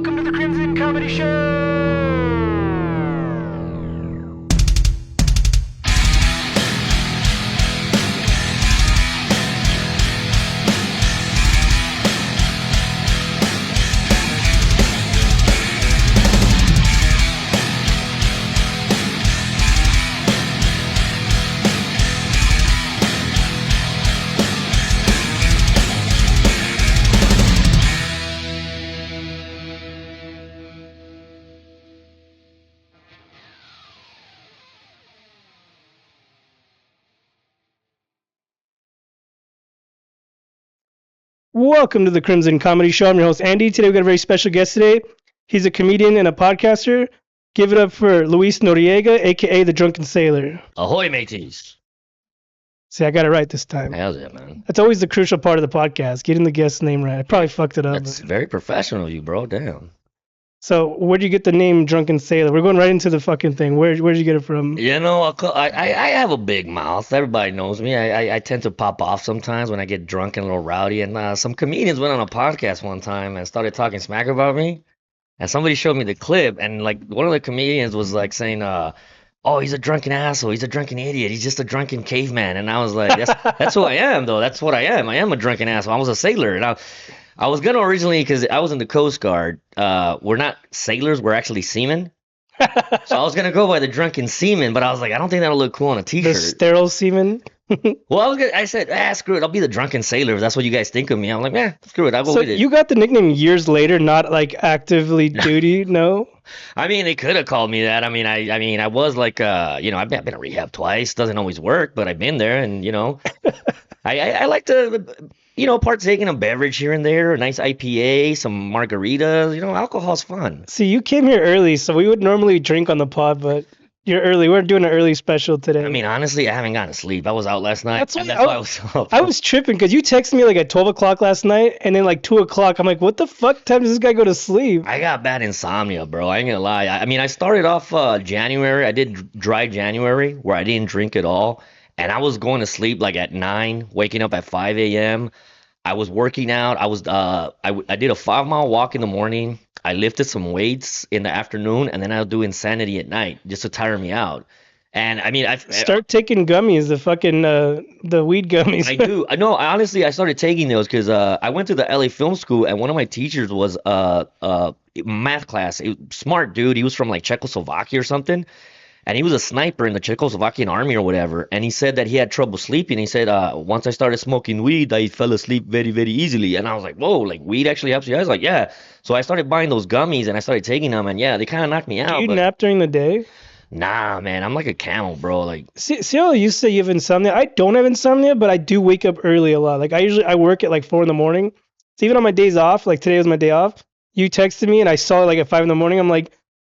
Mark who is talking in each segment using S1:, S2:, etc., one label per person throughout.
S1: Welcome to the Crimson Comedy Show! Welcome to the Crimson Comedy Show. I'm your host, Andy. Today we've got a very special guest today. He's a comedian and a podcaster. Give it up for Luis Noriega, a.k.a. the Drunken Sailor.
S2: Ahoy, mateys.
S1: See, I got it right this time.
S2: How's it, man?
S1: That's always the crucial part of the podcast, getting the guest's name right. I probably fucked it up.
S2: That's very professional of you, bro. Damn.
S1: So, where'd you get the name Drunken Sailor? We're going right into the fucking thing. Where'd you get it from?
S2: You know, I have a big mouth. Everybody knows me. I tend to pop off sometimes when I get drunk and a little rowdy. And some comedians went on a podcast one time and started talking smack about me. And somebody showed me the clip, and like one of the comedians was like saying, "Oh, he's a drunken asshole. He's a drunken idiot. He's just a drunken caveman." And I was like, "That's who I am, though. That's what I am. I am a drunken asshole. I was a sailor." And I was gonna originally, because I was in the Coast Guard. We're not sailors. We're actually seamen. So I was gonna go by the drunken seaman, but I was like, I don't think that'll look cool on a T-shirt.
S1: The sterile seaman?
S2: Well, I said, screw it. I'll be the drunken sailor if that's what you guys think of me. I'm like, screw it. I'll go
S1: So
S2: with it.
S1: you got the nickname years later, not like actively duty, no?
S2: I mean, they could have called me that. I mean, I was like, I've been in rehab twice. Doesn't always work, but I've been there, and I like to, partake in a beverage here and there, a nice IPA, some margaritas. Alcohol's fun.
S1: See, you came here early, so we would normally drink on the pod, but you're early. We're doing an early special today.
S2: I mean, honestly, I haven't gotten to sleep. I was out last night.
S1: That's
S2: why
S1: why
S2: I was up.
S1: I was tripping because you texted me like at 12 o'clock last night, and then like 2 o'clock, I'm like, what the fuck time does this guy go to sleep?
S2: I got bad insomnia, bro. I ain't gonna lie. I mean, I started off January. I did dry January where I didn't drink at all. And I was going to sleep like at 9, waking up at 5 a.m. I was working out. I did a 5-mile walk in the morning. I lifted some weights in the afternoon, and then I'll do insanity at night just to tire me out. And I mean,
S1: Start taking gummies, the fucking the weed gummies.
S2: I do. No, honestly, I started taking those because I went to the LA Film School, and one of my teachers was math class. Smart dude. He was from like Czechoslovakia or something. And he was a sniper in the Czechoslovakian army or whatever. And he said that he had trouble sleeping. He said, once I started smoking weed, I fell asleep very, very easily. And I was like, whoa, like weed actually helps you? I was like, yeah. So I started buying those gummies and I started taking them. And yeah, they kind of knocked me out.
S1: Do you nap during the day?
S2: Nah, man. I'm like a camel, bro. Like,
S1: see how you say you have insomnia? I don't have insomnia, but I do wake up early a lot. Like I work at like 4 in the morning. So even on my days off, like today was my day off, you texted me and I saw it like at 5 in the morning. I'm like,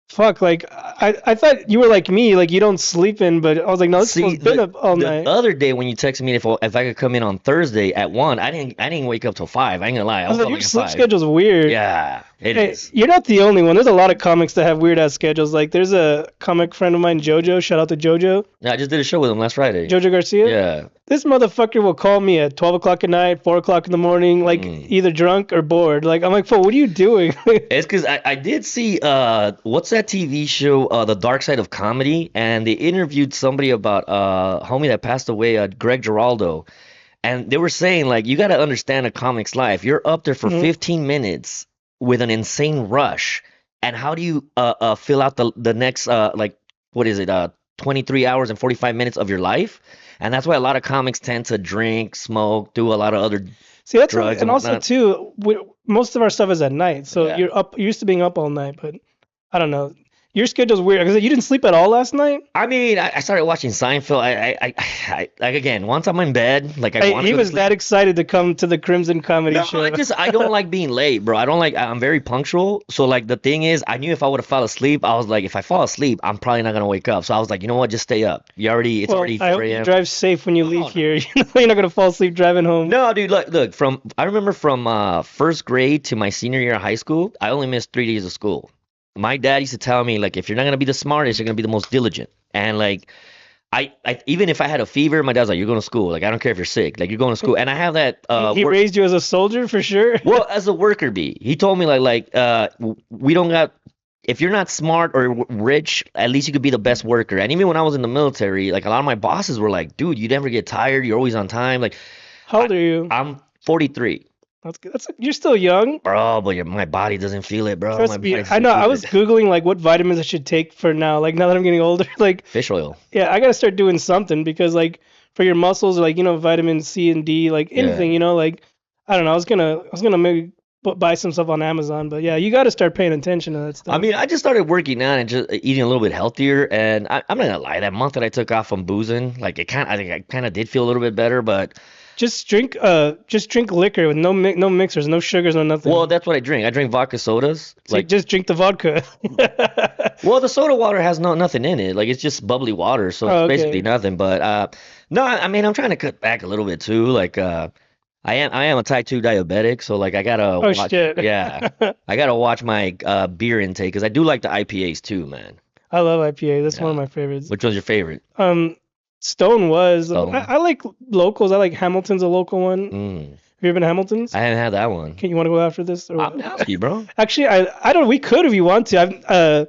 S1: fuck, like I thought you were like me, like you don't sleep in, but I was like, no, this has been up all night.
S2: The other day when you texted me if I could come in on Thursday at 1, I didn't wake up till 5. I ain't gonna lie. I was
S1: like, your sleep schedule's weird.
S2: Yeah, it is.
S1: You're not the only one. There's a lot of comics that have weird ass schedules. Like there's a comic friend of mine, Jojo. Shout out to Jojo.
S2: Yeah, I just did a show with him last Friday.
S1: Jojo Garcia?
S2: Yeah.
S1: This motherfucker will call me at 12 o'clock at night, 4 o'clock in the morning, like either drunk or bored. Like, I'm like, fool, what are you doing?
S2: It's because I did see, what's that TV show, The Dark Side of Comedy? And they interviewed somebody about a homie that passed away, Greg Giraldo. And they were saying, like, you got to understand a comic's life. You're up there for 15 minutes with an insane rush. And how do you fill out the next, 23 hours and 45 minutes of your life? And that's why a lot of comics tend to drink, smoke, do a lot of other drugs.
S1: And also, too, most of our stuff is at night. So you're used to being up all night, but I don't know. Your schedule's weird. Because you didn't sleep at all last night?
S2: I mean, I started watching Seinfeld. I again, once I'm in bed, like
S1: he was that excited to come to the Crimson Comedy Show.
S2: I don't like being late, bro. I'm very punctual. So like the thing is, I knew if I would have fell asleep, I was like, if I fall asleep, I'm probably not gonna wake up. So I was like, you know what, just stay up. It's already 3
S1: I hope
S2: a.m.
S1: you drive safe when you leave here. You're not gonna fall asleep driving home.
S2: No, dude, look. I remember from first grade to my senior year of high school, I only missed 3 days of school. My dad used to tell me, like, if you're not going to be the smartest, you're going to be the most diligent. And, like, I even if I had a fever, my dad's like, "You're going to school. Like I don't care if you're sick. Like you're going to school." And I have that
S1: He
S2: work.
S1: raised you as a soldier for sure.
S2: Well, as a worker bee, he told me we don't got if you're not smart or rich, at least you could be the best worker. And even when I was in the military, like a lot of my bosses were like, "Dude, you never get tired. You're always on time." Like
S1: How
S2: I,
S1: old are you?
S2: I'm 43,
S1: That's good. You're still young.
S2: bro, but my body doesn't feel it, bro. My
S1: Trust me.
S2: body
S1: I
S2: doesn't
S1: know. I
S2: feel
S1: was
S2: it.
S1: googling like what vitamins I should take for now. Like now that I'm getting older, like
S2: Fish oil.
S1: yeah, I gotta start doing something because like for your muscles, like vitamin C and D, like
S2: Yeah.
S1: anything, like I don't know. I was gonna maybe buy some stuff on Amazon, but yeah, you got to start paying attention to that
S2: I
S1: stuff.
S2: mean, I just started working out and just eating a little bit healthier. And I'm not gonna lie, that month that I took off from boozing, like I think I kind of did feel a little bit better. But
S1: Just drink liquor with no mixers, no sugars, no
S2: well,
S1: nothing.
S2: that's what I drink. I drink vodka sodas.
S1: So you
S2: Like,
S1: just drink the vodka.
S2: well, the soda water has nothing in it. Like, it's just bubbly water, so it's
S1: Oh,
S2: basically
S1: okay.
S2: nothing. But no, I mean, I'm trying to cut back a little bit too. Like, I am a type 2 diabetic, so like I gotta
S1: Oh
S2: watch.
S1: shit.
S2: Yeah, I gotta watch my beer intake because I do like the IPAs too, man.
S1: I love IPA. That's one
S2: Yeah.
S1: of my favorites.
S2: Which one's your favorite?
S1: Um, Stone was. I,
S2: Stone.
S1: I like locals. I like Hamilton's a local one. Have
S2: Mm.
S1: you ever been to Hamilton's?
S2: I haven't had that one.
S1: You want to go after this or
S2: I'm
S1: what?
S2: down for you, bro.
S1: Actually, I don't. We could if you want to.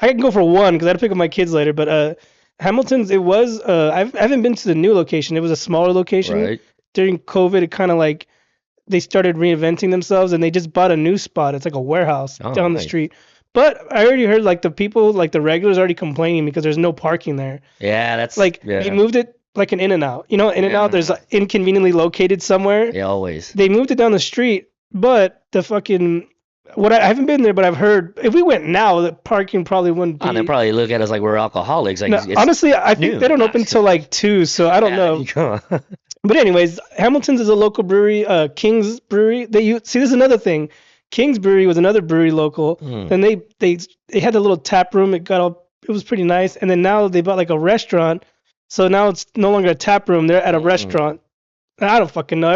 S1: I can go for one because I had to pick up my kids later. But Hamilton's. It was. I haven't been to the new location. It was a smaller location.
S2: Right.
S1: During COVID, it kind of like they started reinventing themselves and they just bought a new spot. It's like a warehouse
S2: Oh,
S1: down the
S2: nice.
S1: street. But I already heard like the people, like the regulars, already complaining because there's no parking there.
S2: Yeah, that's
S1: Like they
S2: yeah,
S1: moved it like an In and Out. In and Out, there's
S2: yeah,
S1: like, inconveniently located somewhere.
S2: yeah. Always.
S1: They moved it down the street, but the fucking I haven't been there, but I've heard if we went now, the parking probably wouldn't
S2: Oh, they
S1: be.
S2: probably look at us like we're alcoholics. Like
S1: No,
S2: it's
S1: honestly, I think they
S2: noon.
S1: don't open till like 2, so I don't
S2: Yeah, there
S1: know.
S2: you go.
S1: But anyways, Hamilton's is a local brewery. King's Brewery. See, this is another thing. King's Brewery was another brewery local.
S2: Hmm.
S1: Then they had a little tap room. It was pretty nice. And then now they bought like a restaurant. So now it's no longer a tap room. They're at a
S2: Mm.
S1: restaurant. I don't fucking know.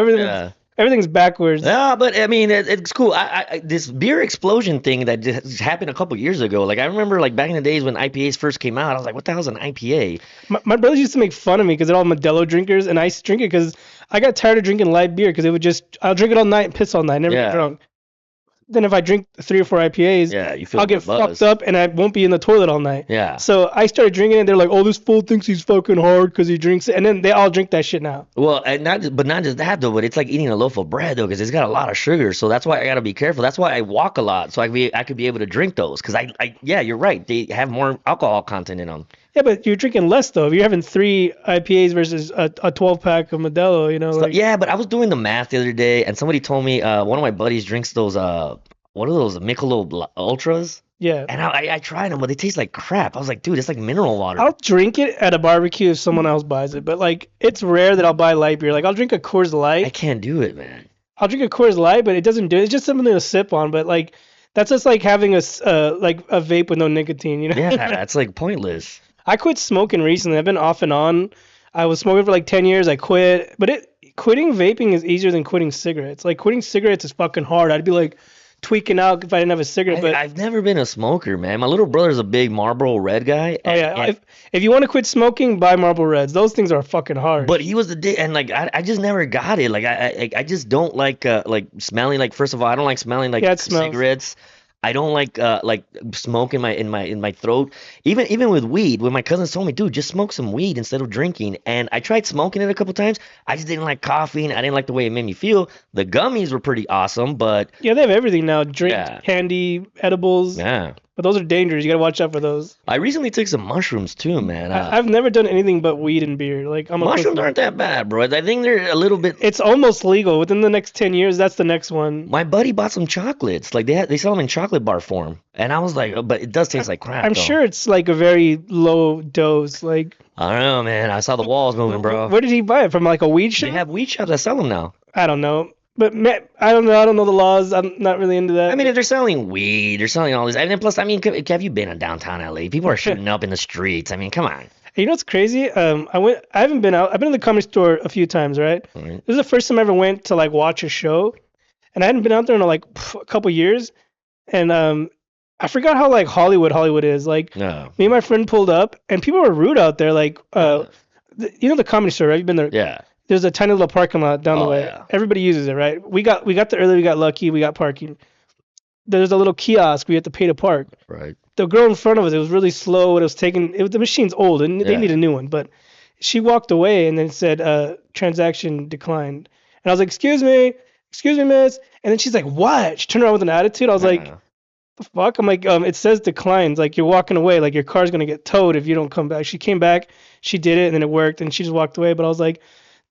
S1: Everything's backwards.
S2: Yeah, but I mean, it's cool. This beer explosion thing that just happened a couple years ago. Like I remember, like back in the days when IPAs first came out, I was like, "What the hell's an IPA?"
S1: My brothers used to make fun of me because they're all Modelo drinkers, and I used to drink it because I got tired of drinking light beer because I'll drink it all night and piss all night, never get
S2: Yeah,
S1: drunk. Then if I drink 3 or 4 IPAs,
S2: yeah, you feel
S1: I'll
S2: the
S1: get fucked
S2: buzz.
S1: up and I won't be in the toilet all night.
S2: Yeah.
S1: So I started drinking it. They're like, "Oh, this fool thinks he's fucking hard because he drinks it," and then they all drink that shit now.
S2: Well, and not just that though, but it's like eating a loaf of bread though, because it's got a lot of sugar. So that's why I gotta be careful. That's why I walk a lot, so I could be able to drink those. Because yeah, you're right. They have more alcohol content in them.
S1: Yeah, but you're drinking less though. If you're having 3 IPAs versus a 12 pack of Modelo,
S2: So, yeah, but I was doing the math the other day, and somebody told me one of my buddies drinks those what are those Michelob Ultras?
S1: yeah.
S2: And I tried them, but they taste like crap. I was like, dude, it's like mineral water.
S1: I'll drink it at a barbecue if someone else buys it, but like it's rare that I'll buy light beer. Like I'll drink a Coors
S2: I
S1: Light.
S2: can't do it, man.
S1: I'll drink a Coors Light, but it doesn't do it. It's just something to sip on. But like that's just like having like a vape with no nicotine.
S2: Yeah, that's like pointless.
S1: I quit smoking recently. I've been off and on. I was smoking for like 10 years. I quit. But quitting vaping is easier than quitting cigarettes. Like quitting cigarettes is fucking hard. I'd be like tweaking out if I didn't have a cigarette. But
S2: I've never been a smoker, man. My little brother's a big Marlboro Red guy,
S1: oh yeah,
S2: and
S1: if you want to quit smoking, buy Marlboro Reds. Those things are fucking hard.
S2: but he was the dick, and like I just never got it. Like I just don't like smelling. Like first of all, I don't like smelling like
S1: Yeah, it smells.
S2: cigarettes. I don't like smoke in my throat. Even with weed, when my cousins told me, dude, just smoke some weed instead of drinking. And I tried smoking it a couple times. I just didn't like caffeine. I didn't like the way it made me feel. The gummies were pretty awesome, but
S1: Yeah, they have everything now. Drink,
S2: yeah,
S1: candy, edibles.
S2: yeah.
S1: But those are dangerous. You gotta watch out for those.
S2: I recently took some mushrooms too, man.
S1: I've never done anything but weed and beer. Like I'm a
S2: Mushrooms
S1: pussy.
S2: aren't that bad, bro. I think they're a little bit.
S1: It's almost legal. Within the next 10 years, that's the next one.
S2: My buddy bought some chocolates. Like they sell them in chocolate bar form, and I was like, but it does taste like crap,
S1: I'm
S2: though.
S1: sure it's like a very low dose. Like,
S2: I don't know, man. I saw the walls moving, bro.
S1: where did he buy it from? Like a weed
S2: They
S1: shop?
S2: have weed shops that sell them now.
S1: I don't know. But I don't know. I don't know the laws. I'm not really into that.
S2: I mean, if they're selling weed, they're selling all this. And then plus, I mean, have you been in downtown LA? People are shooting up in the streets. I mean, come on.
S1: You know what's crazy? I haven't been out. I've been in the comedy store a few times, right?
S2: Right.
S1: This is the first time I ever went to like watch a show, and I hadn't been out there in like a couple years. And I forgot how like Hollywood is. Like
S2: No.
S1: me and my friend pulled up, and people were rude out there. Like
S2: Oh,
S1: you know the Comedy Store, right? You've been there.
S2: yeah.
S1: There's a tiny little parking lot down the
S2: Oh,
S1: way.
S2: yeah.
S1: Everybody uses it, right? We got there early. We got lucky. We got parking. There's a little kiosk. We had to pay to park.
S2: Right.
S1: The girl in front of us, it was really slow. It was taking. The machine's old, and they need
S2: Yeah.
S1: a new one. But she walked away and then said, transaction declined. And I was like, excuse me, miss. And then she's like, what? She turned around with an attitude. I was like,
S2: Uh,
S1: the fuck? I'm like, it says declines. Like you're walking away. Like your car's gonna get towed if you don't come back. She came back. She did it, and then it worked. And she just walked away. But I was like,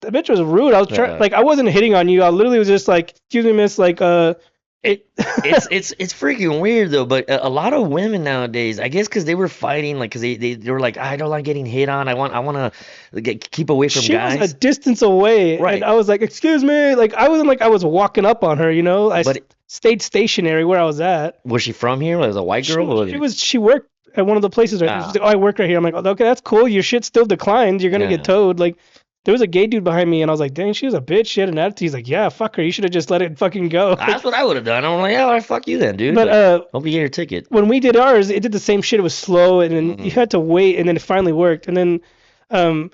S1: that bitch was rude. I was trying.
S2: uh,
S1: Like I wasn't hitting on you. I literally was just like, excuse me, miss. Like
S2: it,
S1: it.
S2: it's freaking weird though, but a lot of women nowadays, I guess, because they were fighting, like, because they were like, I don't like getting hit on. I want to keep away from
S1: She was a
S2: guys.
S1: distance away, and
S2: Right.
S1: I was like, "Excuse me." Like I wasn't like I was walking up on her, you know.
S2: But
S1: Stayed stationary where I was at.
S2: was she from here? Was it a white girl? Or was it?
S1: She worked at one of the places right there. She's
S2: Ah,
S1: like, "Oh, I work right here." I'm like, "Oh, "Okay, that's cool. Your shit still declined. You're gonna get
S2: yeah.
S1: towed." Like there was a gay dude behind me, and I was like, "Dang, she was a bitch. She had an attitude." He's like, "Yeah, fuck her. You should have just let it fucking go."
S2: That's what I would have done. I'm like, yeah, all right, fuck you then, dude.
S1: But
S2: But hope you get your ticket.
S1: when we did ours, it did the same shit. It was slow, and then you
S2: Mm,
S1: had to wait, and then it finally worked. And then um,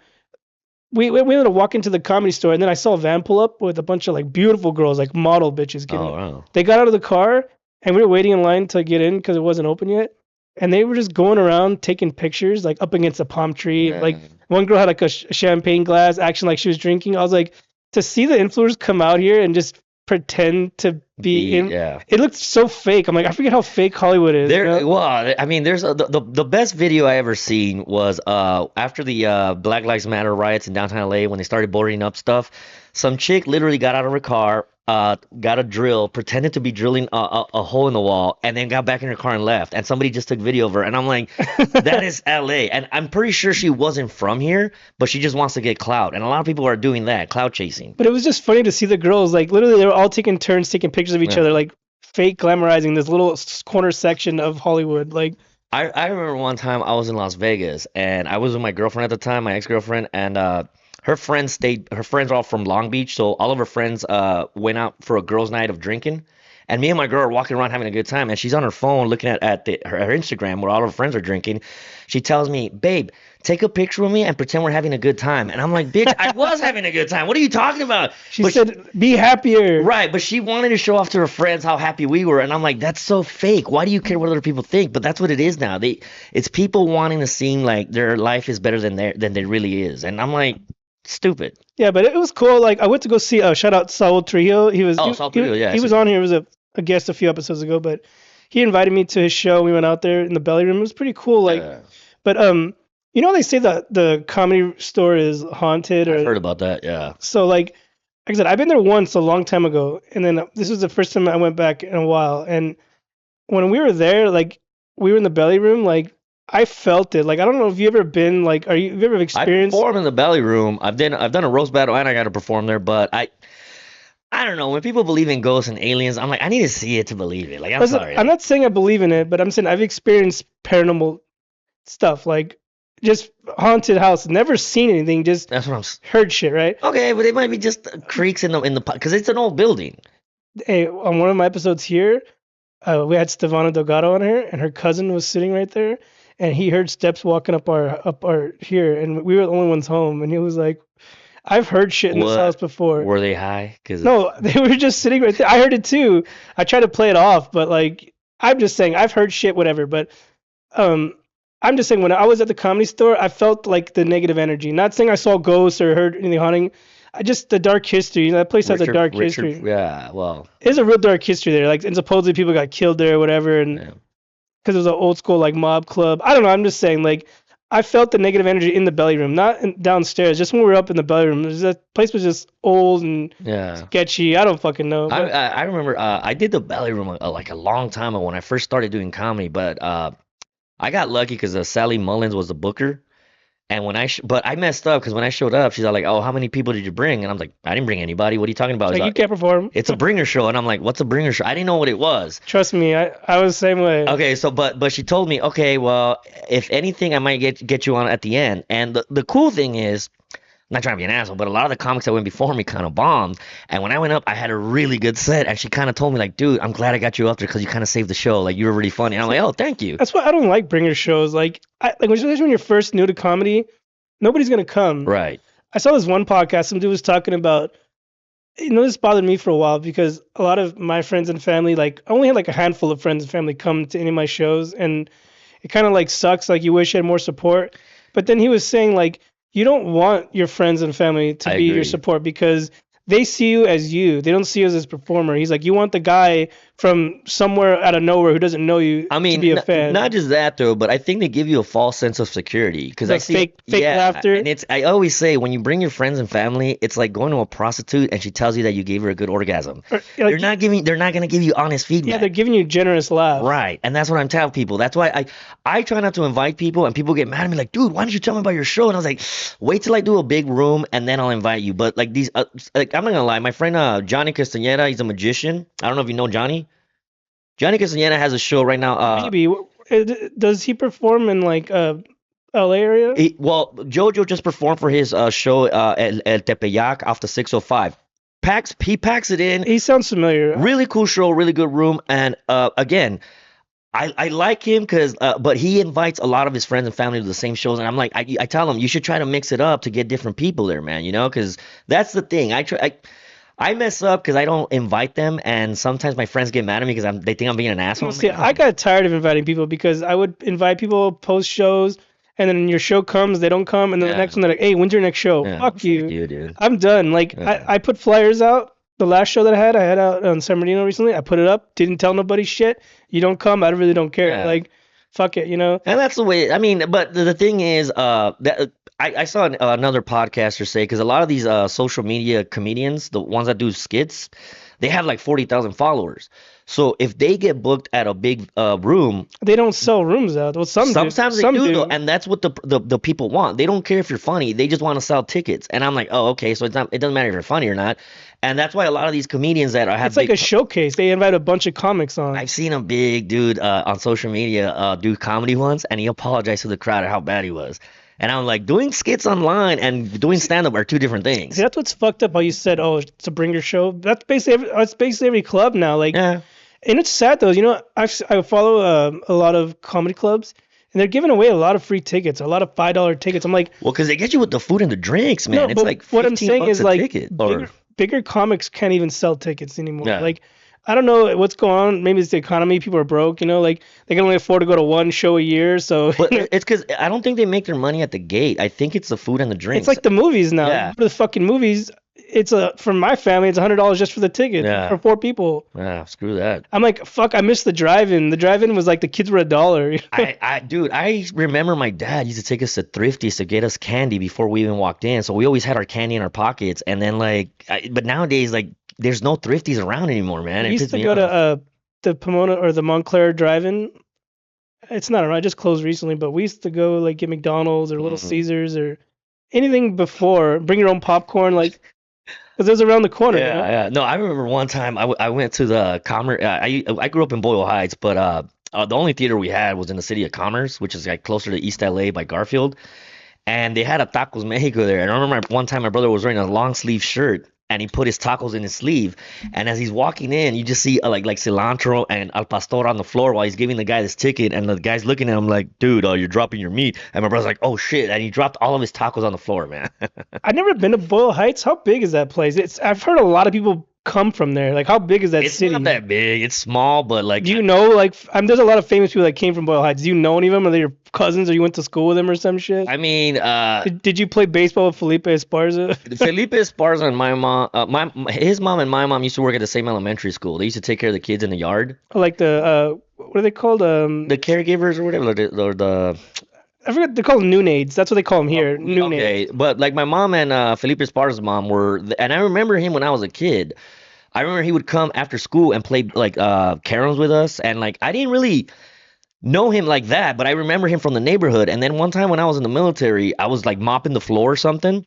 S1: we ended up walking to the Comedy Store, and then I saw a van pull up with a bunch of like beautiful girls, like model bitches
S2: oh,
S1: getting.
S2: wow.
S1: They got out of the car, and we were waiting in line to get in because it wasn't open yet. And they were just going around taking pictures, like up against a palm tree.
S2: Yeah.
S1: Like one girl had like a champagne glass, acting like she was drinking. I was like, to see the influencers come out here and just pretend to be in.
S2: Yeah.
S1: It looked so fake. I'm like, I forget how fake Hollywood is. You
S2: There,
S1: know?
S2: well, I mean, there's the best video I ever seen was after the Black Lives Matter riots in downtown LA when they started boarding up stuff. Some chick literally got out of her car, got a drill, pretended to be drilling a hole in the wall, and then got back in her car and left. And somebody just took video of her, and I'm like, that is LA. And I'm pretty sure she wasn't from here, but she just wants to get clout. And a lot of people are doing that, clout chasing.
S1: But it was just funny to see the girls, like literally, they were all taking turns taking pictures of each
S2: Yeah.
S1: other, like fake glamorizing this little corner section of Hollywood. Like,
S2: I remember one time I was in Las Vegas and I was with my girlfriend at the time, my ex-girlfriend, and her friends are all from Long Beach, so all of her friends went out for a girls' night of drinking. And me and my girl are walking around having a good time, and she's on her phone looking at her Instagram where all her friends are drinking. She tells me, "Babe, take a picture with me and pretend we're having a good time." And I'm like, "Bitch, I was having a good time. What are you talking about?"
S1: she
S2: But
S1: said, "Be happier."
S2: right, but she wanted to show off to her friends how happy we were, and I'm like, that's so fake. Why do you care what other people think? But that's what it is now. It's people wanting to seem like their life is better than they really is, and I'm like, stupid.
S1: Yeah, but it was cool. Like I went to go see. Shout out Saul Trujillo.
S2: Oh, South Korea, yeah, I
S1: he was
S2: see.
S1: on here. He was a guest a few episodes ago, but he invited me to his show. We went out there in the belly room. It was pretty cool. Like,
S2: Yeah,
S1: but you know they say that the Comedy Store is haunted,
S2: I've
S1: or
S2: heard about that. Yeah,
S1: so like I said, I've been there once a long time ago, and then this was the first time I went back in a while. And when we were there, like we were in the belly room, like I felt it. Like I don't know if you ever been like, have you ever
S2: I
S1: experienced?
S2: perform in the belly room. I've done a roast battle and I got to perform there, but I don't know. When people believe in ghosts and aliens, I'm like, I need to see it to believe it. Like, I'm
S1: Listen,
S2: sorry.
S1: I'm not saying I believe in it, but I'm saying I've experienced paranormal stuff, like just haunted house. Never seen anything, just
S2: That's what
S1: heard shit, right?
S2: okay, but it might be just creaks in the because it's an old building.
S1: Hey, on one of my episodes here, we had Stefano Delgado on here, and her cousin was sitting right there, and he heard steps walking up our here, and we were the only ones home, and he was like, "I've heard shit in this house
S2: What
S1: before."
S2: were they high? Because
S1: No, they were just sitting right there. I heard it too. I tried to play it off, but like I'm just saying I've heard shit, whatever. But um, I'm just saying when I was at the Comedy Store, I felt like the negative energy. Not saying I saw ghosts or heard anything haunting. I just the dark history. You know, that place has a dark history.
S2: Yeah, well,
S1: There's a real dark history there. Like, and supposedly people got killed there or whatever, and
S2: yeah.
S1: because it was an old school like mob club. I don't know. I'm just saying like. I felt the negative energy in the belly room, not downstairs. Just when we were up in the belly room, that place was just old and
S2: Yeah.
S1: sketchy. I don't fucking know.
S2: I
S1: But
S2: I, I remember I did the belly room like a long time ago when I first started doing comedy, but I got lucky because Sally Mullins was the booker. And but I messed up because when I showed up, she's all like, "Oh, how many people did you bring?" And I'm like, "I didn't bring anybody. What are you talking about?"
S1: like
S2: She's
S1: you
S2: like,
S1: can't perform.
S2: "It's a bringer show," and I'm like, "What's a bringer show?" I didn't know what it was.
S1: Trust me, I was the same way.
S2: Okay, so but she told me, okay, well, if anything, I might get you on at the end. And the cool thing is, not trying to be an asshole, but a lot of the comics that went before me kind of bombed. And when I went up, I had a really good set, and she kind of told me like, "Dude, I'm glad I got you up there because you kind of saved the show. Like you were really funny." And I'm like, "Oh, thank you."
S1: That's why I don't like bringer shows. Especially when you're first new to comedy, nobody's gonna come.
S2: Right.
S1: I saw this one podcast. Some dude was talking about. This bothered me for a while because a lot of my friends and family, like, I only had like a handful of friends and family come to any of my shows, and it kind of like sucks. Like, you wish you had more support. But then he was saying like, you don't want your friends and family to
S2: I
S1: be your
S2: agree.
S1: support because they see you as you. They don't see you as a performer. He's like, you want the guy from somewhere out of nowhere who doesn't know you
S2: I
S1: to
S2: mean,
S1: be a
S2: not
S1: fan.
S2: just that though, but I think they give you a false sense of security because I
S1: The
S2: see,
S1: fake
S2: yeah,
S1: laughter.
S2: and I always say when you bring your friends and family, it's like going to a prostitute and she tells you that you gave her a good orgasm.
S1: Or, like,
S2: They're not gonna give you honest
S1: yeah, they're
S2: feedback.
S1: giving you generous laugh.
S2: Right. And that's what I'm telling people. That's why I try not to invite people and people get mad at me like, dude, why don't you tell me about your show? And I was like, wait till I do a big room and then I'll invite you. But like these like I'm not gonna lie, my friend Johnny Castaneda, he's a magician. I don't know if you know Johnny. Johnny Castaneda has a show right now.
S1: Maybe. Does he perform in like LA area?
S2: Well, Jojo just performed for his show El Tepeyac off the 605. He packs it in.
S1: He sounds familiar.
S2: Really cool show, really good room. And again, I like him because, but he invites a lot of his friends and family to the same shows, and I'm like, I tell him you should try to mix it up to get different people there, man. You know, because that's the thing. I mess up because I don't invite them, and sometimes my friends get mad at me because they think I'm being an asshole. I'm
S1: See,
S2: like,
S1: I
S2: no.
S1: got tired of inviting people because I would invite people post shows, and then your show comes, they don't come, and then the
S2: Yeah,
S1: next one they're like, "Hey, when's your next show?"
S2: yeah,
S1: Fuck
S2: fuck
S1: you.
S2: you, dude.
S1: I'm done. Like
S2: Yeah,
S1: I put flyers out. The last show that I had out on San Bernardino recently. I put it up. Didn't tell nobody shit. You don't come. I really don't care.
S2: yeah.
S1: Like, fuck it. You know.
S2: And that's the way. I mean, but the thing is, that I saw another podcaster say because a lot of these social media comedians, the ones that do skits, they have like 40,000 followers. So if they get booked at a big room,
S1: They don't sell rooms out. Well, some do.
S2: sometimes they
S1: Some
S2: do though,
S1: do.
S2: and that's what the people want. They don't care if you're funny; they just want to sell tickets. And I'm like, oh, okay, so it doesn't matter if you're funny or not. And that's why a lot of these comedians that have
S1: It's like
S2: big
S1: a showcase. They invite a bunch of comics on.
S2: I've seen a big dude on social media do comedy once, and he apologized to the crowd at how bad he was. And I'm like, doing skits online and doing stand up are two different
S1: See,
S2: things.
S1: that's what's fucked up. How you said, "Oh, it's a bringer show." That's basically every club now. Like,
S2: Yeah.
S1: and it's sad though. I follow a lot of comedy clubs, and they're giving away a lot of free tickets, a lot of $5 tickets. I'm like,
S2: Well, because they get you with the food and the drinks,
S1: no,
S2: man. It's
S1: but
S2: like
S1: what I'm
S2: 15
S1: saying
S2: bucks
S1: is
S2: a
S1: like
S2: ticket. Or
S1: bigger comics can't even sell tickets anymore.
S2: yeah.
S1: Like, I don't know what's going on. Maybe it's the economy. People are broke. Like they can only afford to go to one show a year. So
S2: But it's because I don't think they make their money at the gate. I think it's the food and the
S1: it's
S2: drinks.
S1: like the movies now.
S2: Yeah.
S1: You go to the fucking movies. It's for my family. It's $100 just for the ticket
S2: Yeah.
S1: for 4 people.
S2: Yeah, screw that.
S1: I'm like, fuck, I missed the drive-in. The drive-in was like the kids were $1.
S2: Dude, I remember my dad used to take us to Thrifties to get us candy before we even walked in. So we always had our candy in our pockets. And then but nowadays, like, there's no Thrifties around anymore, man.
S1: We
S2: It
S1: used
S2: pissed
S1: to
S2: me
S1: go to
S2: off.
S1: the Pomona or the Montclair drive-in. It's not around. It just closed recently, but we used to go like get McDonald's or Little
S2: Mhm.
S1: Caesars or anything before. Bring your own popcorn, like, because it was around the corner.
S2: Yeah, yeah. No, I remember one time I went to the Commerce. I grew up in Boyle Heights, but the only theater we had was in the city of Commerce, which is like closer to East LA by Garfield. And they had a Tacos Mexico there. And I remember one time my brother was wearing a long sleeve shirt and he put his tacos in his sleeve. And as he's walking in, you just see like cilantro and al pastor on the floor while he's giving the guy this ticket. And the guy's looking at him like, dude, you're dropping your meat. And my brother's like, oh shit. And he dropped all of his tacos on the floor, man.
S1: I've never been to Boyle Heights. How big is that place? I've heard a lot of people come from there. Like, how big is that
S2: It's
S1: city?
S2: not that big. It's small, but like,
S1: Do you know, like, there's a lot of famous people that came from Boyle Heights. Do you know any of them? Are they your cousins or you went to school with them or some shit?
S2: I mean,
S1: Did you play baseball with Felipe Esparza?
S2: Felipe Esparza and my mom, his mom and my mom used to work at the same elementary school. They used to take care of the kids in the yard,
S1: Like what are they called?
S2: the caregivers or whatever, or the
S1: I forget. They're called noonades. That's what they call them here. Noonades.
S2: okay. But like my mom and Felipe Esparza's mom were, and I remember him when I was a kid. I remember he would come after school and play like caroms with us, and like I didn't really know him like that, but I remember him from the neighborhood. And then one time when I was in the military, I was like mopping the floor or something.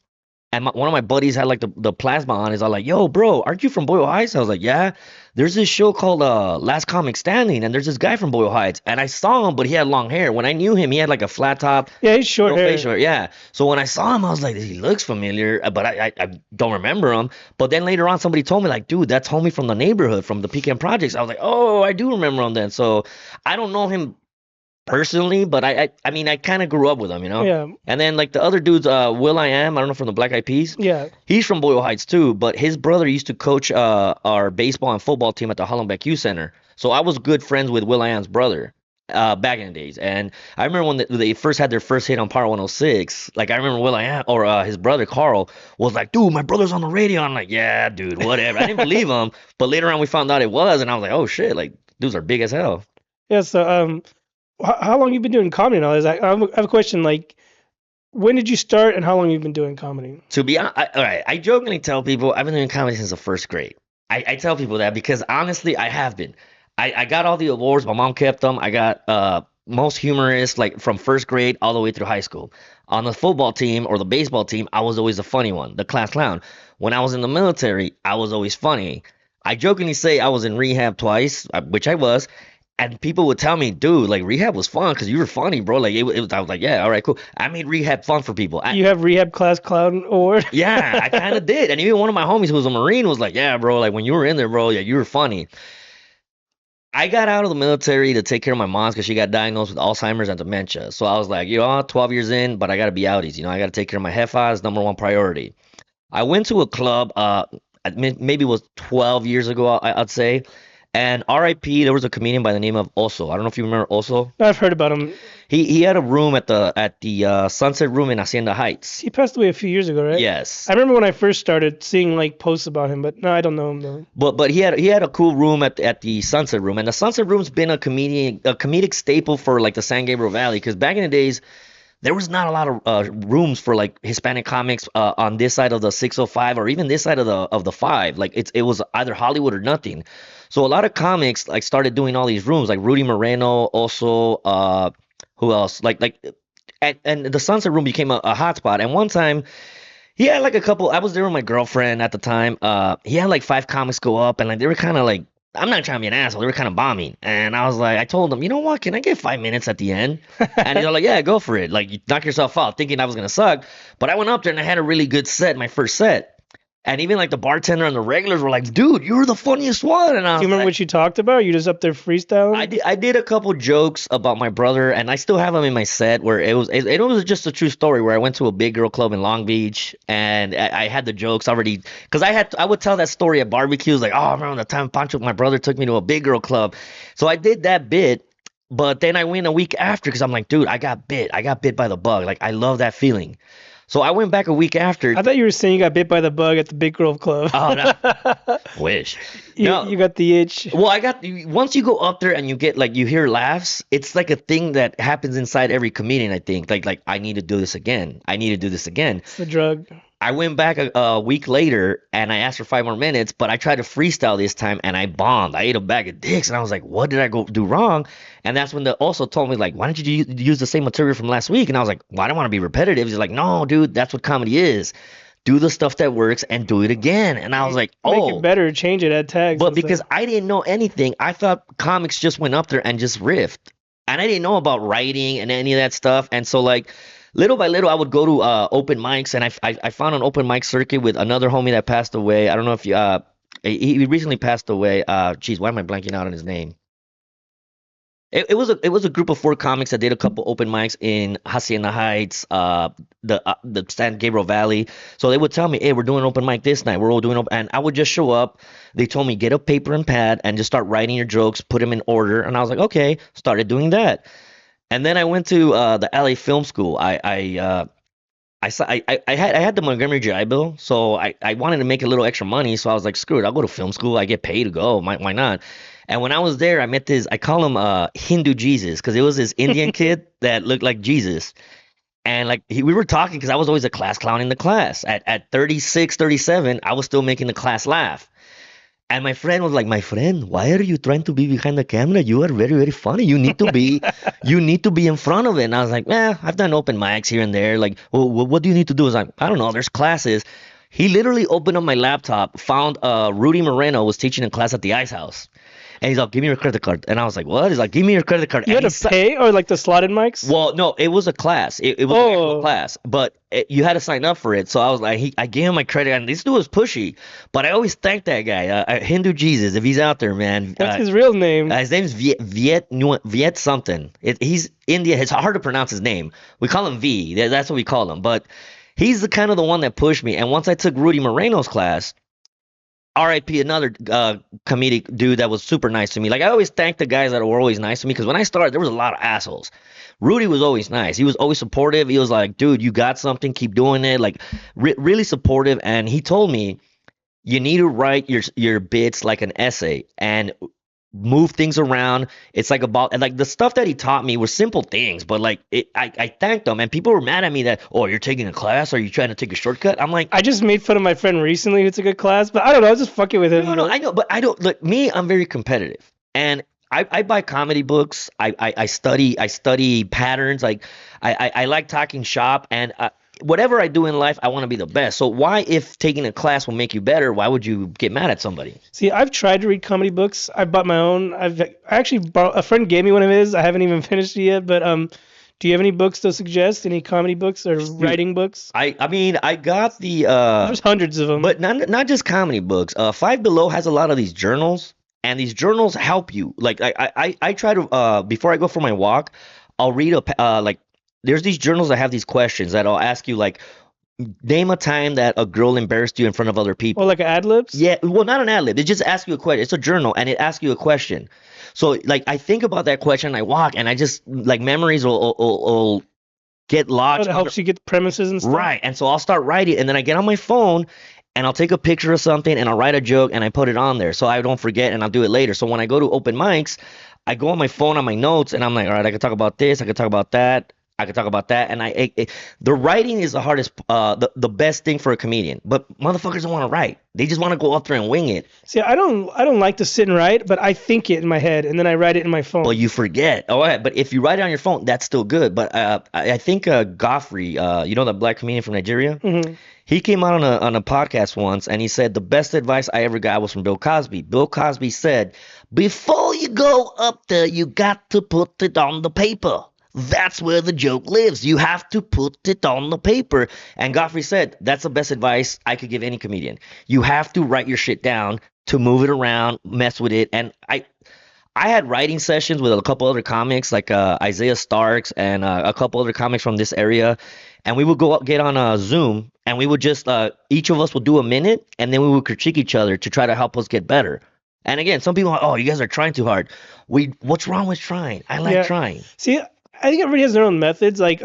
S2: And one of my buddies had like the plasma on. He's all like, "Yo, bro, aren't you from Boyle Heights?" I was like, "Yeah." There's this show called Last Comic Standing, and there's this guy from Boyle Heights, and I saw him, but he had long hair. When I knew him, he had like a flat top,
S1: Yeah, he's short
S2: no facial
S1: hair.
S2: hair. Yeah. So when I saw him, I was like, he looks familiar, but I don't remember him. But then later on, somebody told me like, dude, that's homie from the neighborhood, from the Pecan Projects. I was like, oh, I do remember him then. So I don't know him personally, but I mean, I kind of grew up with him, you know.
S1: Yeah,
S2: And then like the other dudes, Will I Am, I don't know, from the Black Eyed Peas.
S1: yeah.
S2: He's from Boyle Heights too, but his brother used to coach our baseball and football team at the Hollenbeck Youth Center. So I was good friends with Will I Am's brother back in the days. And I remember when they first had their first hit on Power 106. Like I remember Will I Am or his brother Carl was like, "Dude, my brother's on the radio." I'm like, "Yeah, dude, whatever." I didn't believe him, but later on we found out it was, and I was like, "Oh shit!" Like dudes are big as hell.
S1: Yeah, so how long you been doing comedy now? I have a question. Like, when did you start, and how long you been doing comedy?
S2: To be honest, all right, I jokingly tell people I've been doing comedy since the first grade. I tell people that because honestly, I have been. I got all the awards. My mom kept them. I got most humorous like from first grade all the way through high school. On the football team or the baseball team, I was always the funny one, the class clown. When I was in the military, I was always funny. I jokingly say I was in rehab twice, which I was, and people would tell me, dude, like rehab was fun because you were funny, bro. Like it was, I was like, yeah, all right, cool. I made rehab fun for people.
S1: You have rehab class clown award.
S2: Yeah, I kind of did. And even one of my homies who was a Marine was like, yeah, bro, like when you were in there, bro, yeah, you were funny. I got out of the military to take care of my mom because she got diagnosed with Alzheimer's and dementia. So I was like, 12 years in, but I got to be outies. I got to take care of my heifas, number one priority. I went to a club, maybe it was 12 years ago, I'd say. And RIP, there was a comedian by the name of Oso. I don't know if you remember Oso.
S1: I've heard about him.
S2: He had a room at the Sunset Room in Hacienda Heights.
S1: He passed away a few years ago, right?
S2: Yes.
S1: I remember when I first started seeing like posts about him, but no, I don't know him though.
S2: But he had a cool room at the Sunset Room, and the Sunset Room's been a comedic staple for like the San Gabriel Valley because back in the days there was not a lot of rooms for like Hispanic comics on this side of the 605 or even this side of the five. Like it was either Hollywood or nothing. So a lot of comics like started doing all these rooms like Rudy Moreno, also who else and the Sunset Room became a hot spot. And one time he had like a couple. I was there with my girlfriend at the time. He had like five comics go up, and like they were kind of like, I'm not trying to be an asshole. They were kind of bombing, and I was like, I told them, you know what? Can I get 5 minutes at the end? And they're like, yeah, go for it. Like you knock yourself out, thinking I was gonna suck. But I went up there and I had a really good set, my first set. And even like the bartender and the regulars were like, dude, you're the funniest one. And I
S1: Do
S2: was
S1: you remember
S2: like,
S1: what you talked about? You just up there freestyling?
S2: I did a couple jokes about my brother, and I still have them in my set where it was just a true story where I went to a big girl club in Long Beach, and I had the jokes already because I would tell that story at barbecues like, oh, I remember the time Pancho, my brother, took me to a big girl club, so I did that bit. But then I went a week after because I'm like, dude, I got bit by the bug. Like I love that feeling. So I went back a week after.
S1: I thought you were saying you got bit by the bug at the Big Grove Club.
S2: Oh no, wish.
S1: you,
S2: No.
S1: you got the itch.
S2: Well, once you go up there and you get like you hear laughs, it's like a thing that happens inside every comedian. I think like I need to do this again. I need to do this again.
S1: It's the drug.
S2: I went back a week later and I asked for 5 more minutes, but I tried to freestyle this time and I bombed. I ate a bag of dicks and I was like, what did I go do wrong? And that's when they also told me like, why don't you use the same material from last week? And I was like, well, I don't want to be repetitive. He's like, no, dude, that's what comedy is. Do the stuff that works and do it again. And I was like,
S1: Make
S2: oh.
S1: it better, change it, add tags.
S2: But
S1: and
S2: because
S1: stuff.
S2: I didn't know anything, I thought comics just went up there and just riffed. And I didn't know about writing and any of that stuff. And so like little by little, I would go to open mics, and I found an open mic circuit with another homie that passed away. I don't know if you he recently passed away. Geez, why am I blanking out on his name? It was a group of four comics that did a couple open mics in Hacienda Heights, the San Gabriel Valley. So they would tell me, "Hey, we're doing an open mic this night. We're all doing open," and I would just show up. They told me get a paper and pad and just start writing your jokes, put them in order, and I was like, okay. Started doing that, and then I went to the LA Film School. I had the Montgomery GI Bill, so I wanted to make a little extra money. So I was like, screw it, I'll go to film school. I get paid to go. Why not? And when I was there, I met this. I call him Hindu Jesus because it was this Indian kid that looked like Jesus. And like we were talking because I was always a class clown in the class. At 36, 37, I was still making the class laugh. And my friend was like, my friend, why are you trying to be behind the camera? You are very, very funny. You need to be in front of it. And I was like, I've done open mics here and there. Like, well, what do you need to do? I was like, I don't know. There's classes. He literally opened up my laptop, found Rudy Moreno was teaching a class at the Ice House. And he's like, give me your credit card. And I was like, what? He's like, give me your credit card.
S1: You
S2: And
S1: had to pay or like the slotted mics?
S2: well, no, it was a class. It was an actual
S1: Oh,
S2: class, but you had to sign up for it. So I was like, I gave him my credit, and this dude was pushy. But I always thank that guy, Hindu Jesus, if he's out there, man.
S1: that's his real name.
S2: His name's Viet something. He's Indian. It's hard to pronounce his name. We call him V. That's what we call him. But he's the kind of the one that pushed me. And once I took Rudy Moreno's class, RIP, another comedic dude that was super nice to me. Like I always thank the guys that were always nice to me because when I started, there was a lot of assholes. Rudy was always nice. He was always supportive. He was like, dude, you got something, keep doing it. Like really supportive. And he told me you need to write your bits like an essay and move things around. It's like about and like the stuff that he taught me were simple things, but like I thanked him and people were mad at me that oh you're taking a class, are you trying to take a shortcut? I'm like
S1: I just made fun of my friend recently who took a class, but I don't know. I was just fucking with him.
S2: no, I know, but I don't look me. I'm very competitive, and I buy comedy books. I study patterns. Like I like talking shop, and whatever I do in life, I want to be the best. So why, if taking a class will make you better, why would you get mad at somebody?
S1: See, I've tried to read comedy books. I bought my own. I actually bought, a friend gave me one of his. I haven't even finished it yet, but do you have any books to suggest? Any comedy books or writing books?
S2: I mean I got the
S1: There's hundreds of them.
S2: but not just comedy books. Five Below has a lot of these journals, and these journals help you. Like I try to before I go for my walk, I'll read like there's these journals that have these questions that I'll ask you like name a time that a girl embarrassed you in front of other
S1: Or
S2: people.
S1: like ad libs?
S2: Yeah, well, not an ad lib. They just ask you a question. It's a journal, and it asks you a question. So, like, I think about that question, I walk, and I just like memories will get
S1: That
S2: lodged under.
S1: helps you get premises and stuff.
S2: Right. And so I'll start writing, and then I get on my phone and I'll take a picture of something and I'll write a joke and I put it on there so I don't forget and I'll do it later. So when I go to open mics, I go on my phone on my notes and I'm like, all right, I can talk about this, I can talk about that. I can talk about that, and the writing is the hardest, the best thing for a comedian. But motherfuckers don't want to write; they just want to go up there and wing it.
S1: See, I don't like to sit and write, but I think it in my head and then I write it in my phone.
S2: Well, you forget. Oh, yeah, but if you write it on your phone, that's still good. But I think Godfrey, you know, the black comedian from Nigeria,
S1: Hmm.
S2: he came out on a podcast once and he said the best advice I ever got was from Bill Cosby. Bill Cosby said, "Before you go up there, you got to put it on the paper. That's where the joke lives. You have to put it on the paper." And Godfrey said, that's the best advice I could give any comedian. You have to write your shit down to move it around, mess with it. And I had writing sessions with a couple other comics like Isaiah Starks and a couple other comics from this area, and we would go up, get on Zoom, and we would just each of us would do a minute, and then we would critique each other to try to help us get better. And again, some people are, oh, you guys are trying too hard. What's wrong with trying? I like
S1: Yeah.
S2: trying.
S1: See, I think everybody has their own methods. Like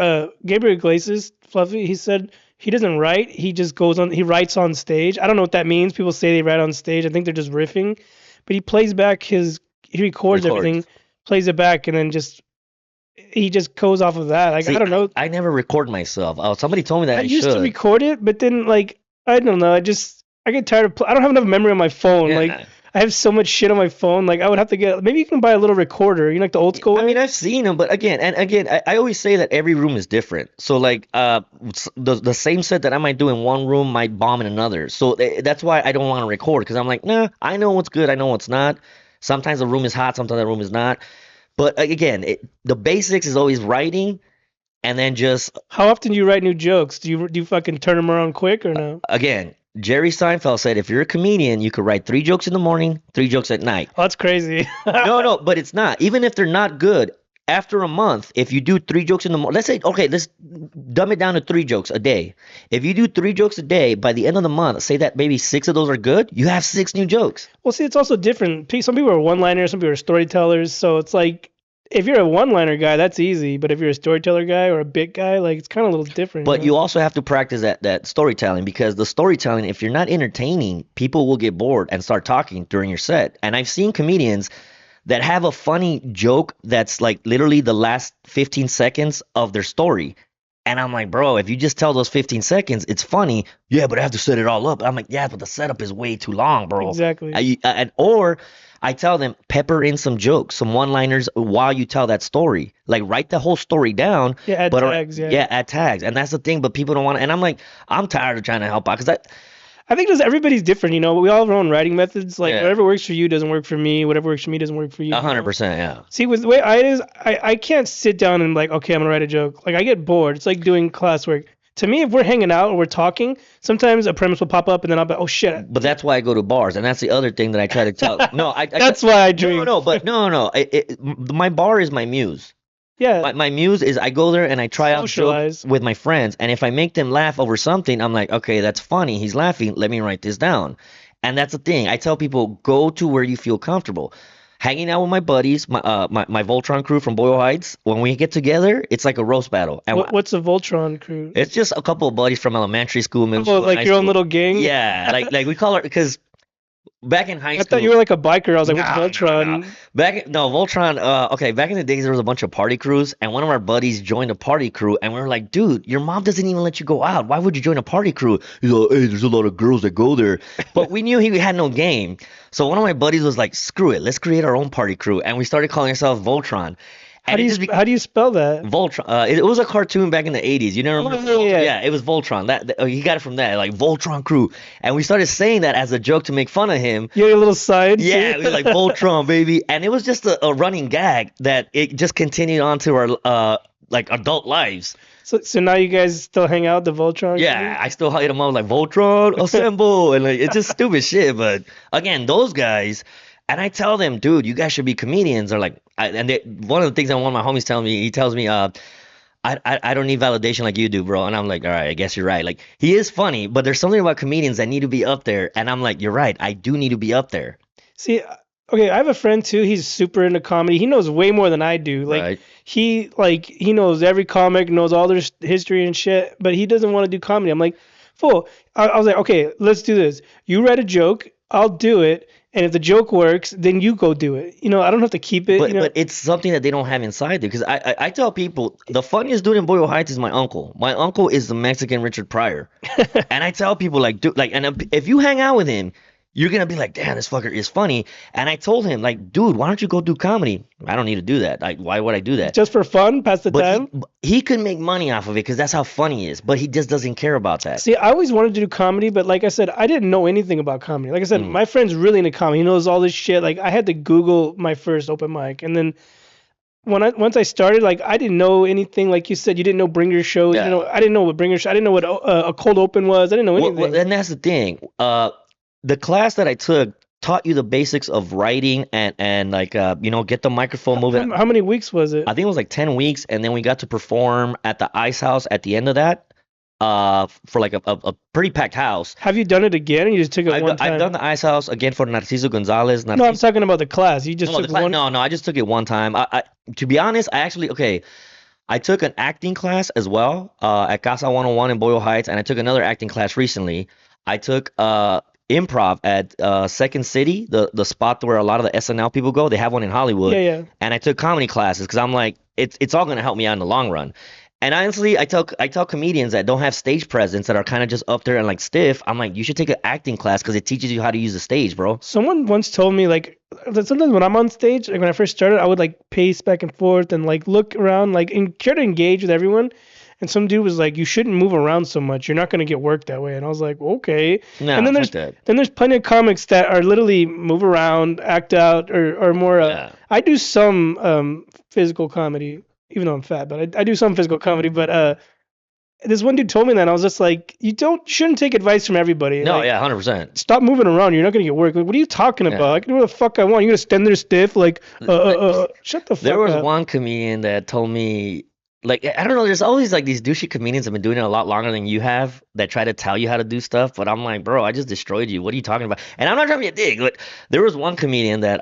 S1: Gabriel Iglesias, Fluffy, he said he doesn't write. He just goes on. He writes on stage. I don't know what that means. People say they write on stage. I think they're just riffing, but he plays back his. He records everything,
S2: Records.
S1: plays it back, and then he just goes off of that. Like
S2: See,
S1: I don't know.
S2: I never record myself. Oh, somebody told me that
S1: I
S2: I
S1: used to
S2: should.
S1: record it, but then like I don't know. I get tired of. I don't have enough memory on my phone. Like
S2: Yeah.
S1: I have so much shit on my phone. Like I would have to get. Maybe you can buy a little recorder. You know, like the old school
S2: I
S1: way.
S2: mean, I've seen them, but again, I always say that every room is different. So like, the same set that I might do in one room might bomb in another. So that's why I don't want to record because I'm like, nah, I know what's good, I know what's not. Sometimes the room is hot, sometimes the room is not. But again, the basics is always writing, and then just
S1: How often do you write new jokes? Do you fucking turn them around quick or no?
S2: again, Jerry Seinfeld said if you're a comedian, you could write three jokes in the morning, three jokes at night.
S1: Oh, that's crazy.
S2: No, but it's not. Even if they're not good, after a month, if you do three jokes in the morning, let's say, okay, let's dumb it down to three jokes a day. If you do three jokes a day, by the end of the month, say that maybe six of those are good, you have six new jokes.
S1: Well, see, it's also different. Some people are one-liners, some people are storytellers. So it's like if you're a one-liner guy, that's easy. But if you're a storyteller guy or a bit guy, like it's kind of a little different.
S2: But you also have to practice that storytelling because the storytelling, if you're not entertaining, people will get bored and start talking during your set. And I've seen comedians that have a funny joke that's like literally the last 15 seconds of their story. And I'm like, bro, if you just tell those 15 seconds, it's funny. Yeah, but I have to set it all up. I'm like, yeah, but the setup is way too long, bro.
S1: Exactly.
S2: Or I tell them, pepper in some jokes, some one-liners while you tell that story. Like, write the whole story down,
S1: Yeah, add
S2: but
S1: tags. Yeah.
S2: yeah, add tags. And that's the thing, but people don't want to. And I'm like, I'm tired of trying to help out because that,
S1: I think just everybody's different. We all have our own writing methods. Like
S2: yeah,
S1: whatever works for you doesn't work for me. Whatever works for me doesn't work for you.
S2: 100%, yeah.
S1: See, with the way I is, I can't sit down and like, okay, I'm gonna write a joke. Like I get bored. It's like doing classwork. To me, if we're hanging out or we're talking, sometimes a premise will pop up and then I'll be, oh shit.
S2: But that's why I go to bars, and that's the other thing that I try to tell. No,
S1: That's why I
S2: no,
S1: drink.
S2: no, but no. My bar is my muse.
S1: Yeah,
S2: My muse is I go there and I try out jokes
S1: socialize.
S2: with my friends, and if I make them laugh over something, I'm like, okay, that's funny. He's laughing. Let me write this down. And that's the thing. I tell people, go to where you feel comfortable. Hanging out with my buddies, my Voltron crew from Boyle Heights. When we get together, it's like a roast battle, and
S1: What's a Voltron crew?
S2: it's just a couple of buddies from elementary school, middle
S1: Oh,
S2: school, and
S1: like
S2: high
S1: your own
S2: school.
S1: little gang?
S2: Yeah, like we call it because back in high
S1: I thought you
S2: school.
S1: were like a biker. I was like, what's
S2: No.
S1: Voltron?
S2: No, Voltron. Okay, back in the days, there was a bunch of party crews, and one of our buddies joined a party crew, and we were like, dude, your mom doesn't even let you go out. Why would you join a party crew? He's like, hey, there's a lot of girls that go there. But we knew he had no game. So one of my buddies was like, screw it, let's create our own party crew. And we started calling ourselves Voltron. And
S1: How do you spell that?
S2: Voltron. It was a cartoon back in the 80s. You never remember?
S1: Oh, yeah.
S2: Yeah, it was Voltron. He got it from that, like Voltron crew. And we started saying that as a joke to make fun of him.
S1: You had a little side.
S2: Yeah, we were like Voltron, baby. And it was just a running gag that it just continued on to our like adult lives.
S1: So now you guys still hang out, the Voltron?
S2: Yeah, I still hit them up like Voltron, assemble, and like it's just stupid shit. But again, those guys, and I tell them, dude, you guys should be comedians. Or like, one of the things that one of my homies tell me, he tells me, I don't need validation like you do, bro. And I'm like, all right, I guess you're right. Like he is funny, but there's something about comedians that need to be up there. And I'm like, you're right, I do need to be up there.
S1: See, okay, I have a friend too. He's super into comedy. He knows way more than I do.
S2: Right.
S1: He knows every comic, knows all their history and shit, but he doesn't want to do comedy. I'm like, fool. I was like, okay, let's do this. You write a joke, I'll do it, and if the joke works, then you go do it. I don't have to keep it.
S2: But it's something that they don't have inside there. Because I tell people the funniest dude in Boyle Heights is my uncle. My uncle is the Mexican Richard Pryor. And I tell people like, dude, like, and if you hang out with him, you're gonna be like, damn, this fucker is funny. And I told him, like, dude, why don't you go do comedy? I don't need to do that. Like, why would I do that?
S1: Just for fun, pass the
S2: But
S1: time.
S2: he could make money off of it because that's how funny he is. But he just doesn't care about that.
S1: See, I always wanted to do comedy, but like I said, I didn't know anything about comedy. Like I said, my friend's really into comedy. He knows all this shit. Like I had to Google my first open mic, and then once I started, like I didn't know anything. Like you said, you didn't know bringer shows.
S2: Yeah.
S1: I didn't know what bringer show. I didn't know what a cold open was. I didn't know anything.
S2: Well, and that's the thing. The class that I took taught you the basics of writing and like get the microphone moving.
S1: How many weeks was it?
S2: I think it was like 10 weeks, and then we got to perform at the Ice House at the end of that. For like a pretty packed house.
S1: Have you done it again? Or you just took it one time?
S2: I've done the Ice House again for Narciso Gonzalez.
S1: No, I'm talking about the class. You just took one.
S2: No, I just took it one time. To be honest, I took an acting class as well at Casa 101 in Boyle Heights, and I took another acting class recently. I took improv at Second City, the spot where a lot of the SNL people go. They have one in Hollywood.
S1: Yeah.
S2: And I took comedy classes because I'm like, it's all gonna help me out in the long run. And honestly, I tell comedians that don't have stage presence, that are kind of just up there and like stiff. I'm like, you should take an acting class because it teaches you how to use the stage, bro.
S1: Someone once told me like that sometimes when I'm on stage, like when I first started, I would like pace back and forth and like look around, like and try to engage with everyone. And some dude was like, you shouldn't move around so much. You're not gonna get work that way. And I was like, okay.
S2: No,
S1: and then there's plenty of comics that are literally move around, act out, or more.
S2: Yeah.
S1: I do some physical comedy, even though I'm fat, but I do some physical comedy. But this one dude told me that, and I was just like, shouldn't take advice from everybody.
S2: No,
S1: Like,
S2: yeah, 100%.
S1: stop moving around. You're not gonna get work. Like, what are you talking about? I can do what the fuck I want. You're gonna stand there stiff, like, shut the fuck
S2: There was
S1: up.
S2: one comedian that told me, like, I don't know, there's always like these douchey comedians that have been doing it a lot longer than you have that try to tell you how to do stuff. But I'm like, bro, I just destroyed you. What are you talking about? And I'm not trying to be a dick, but there was one comedian that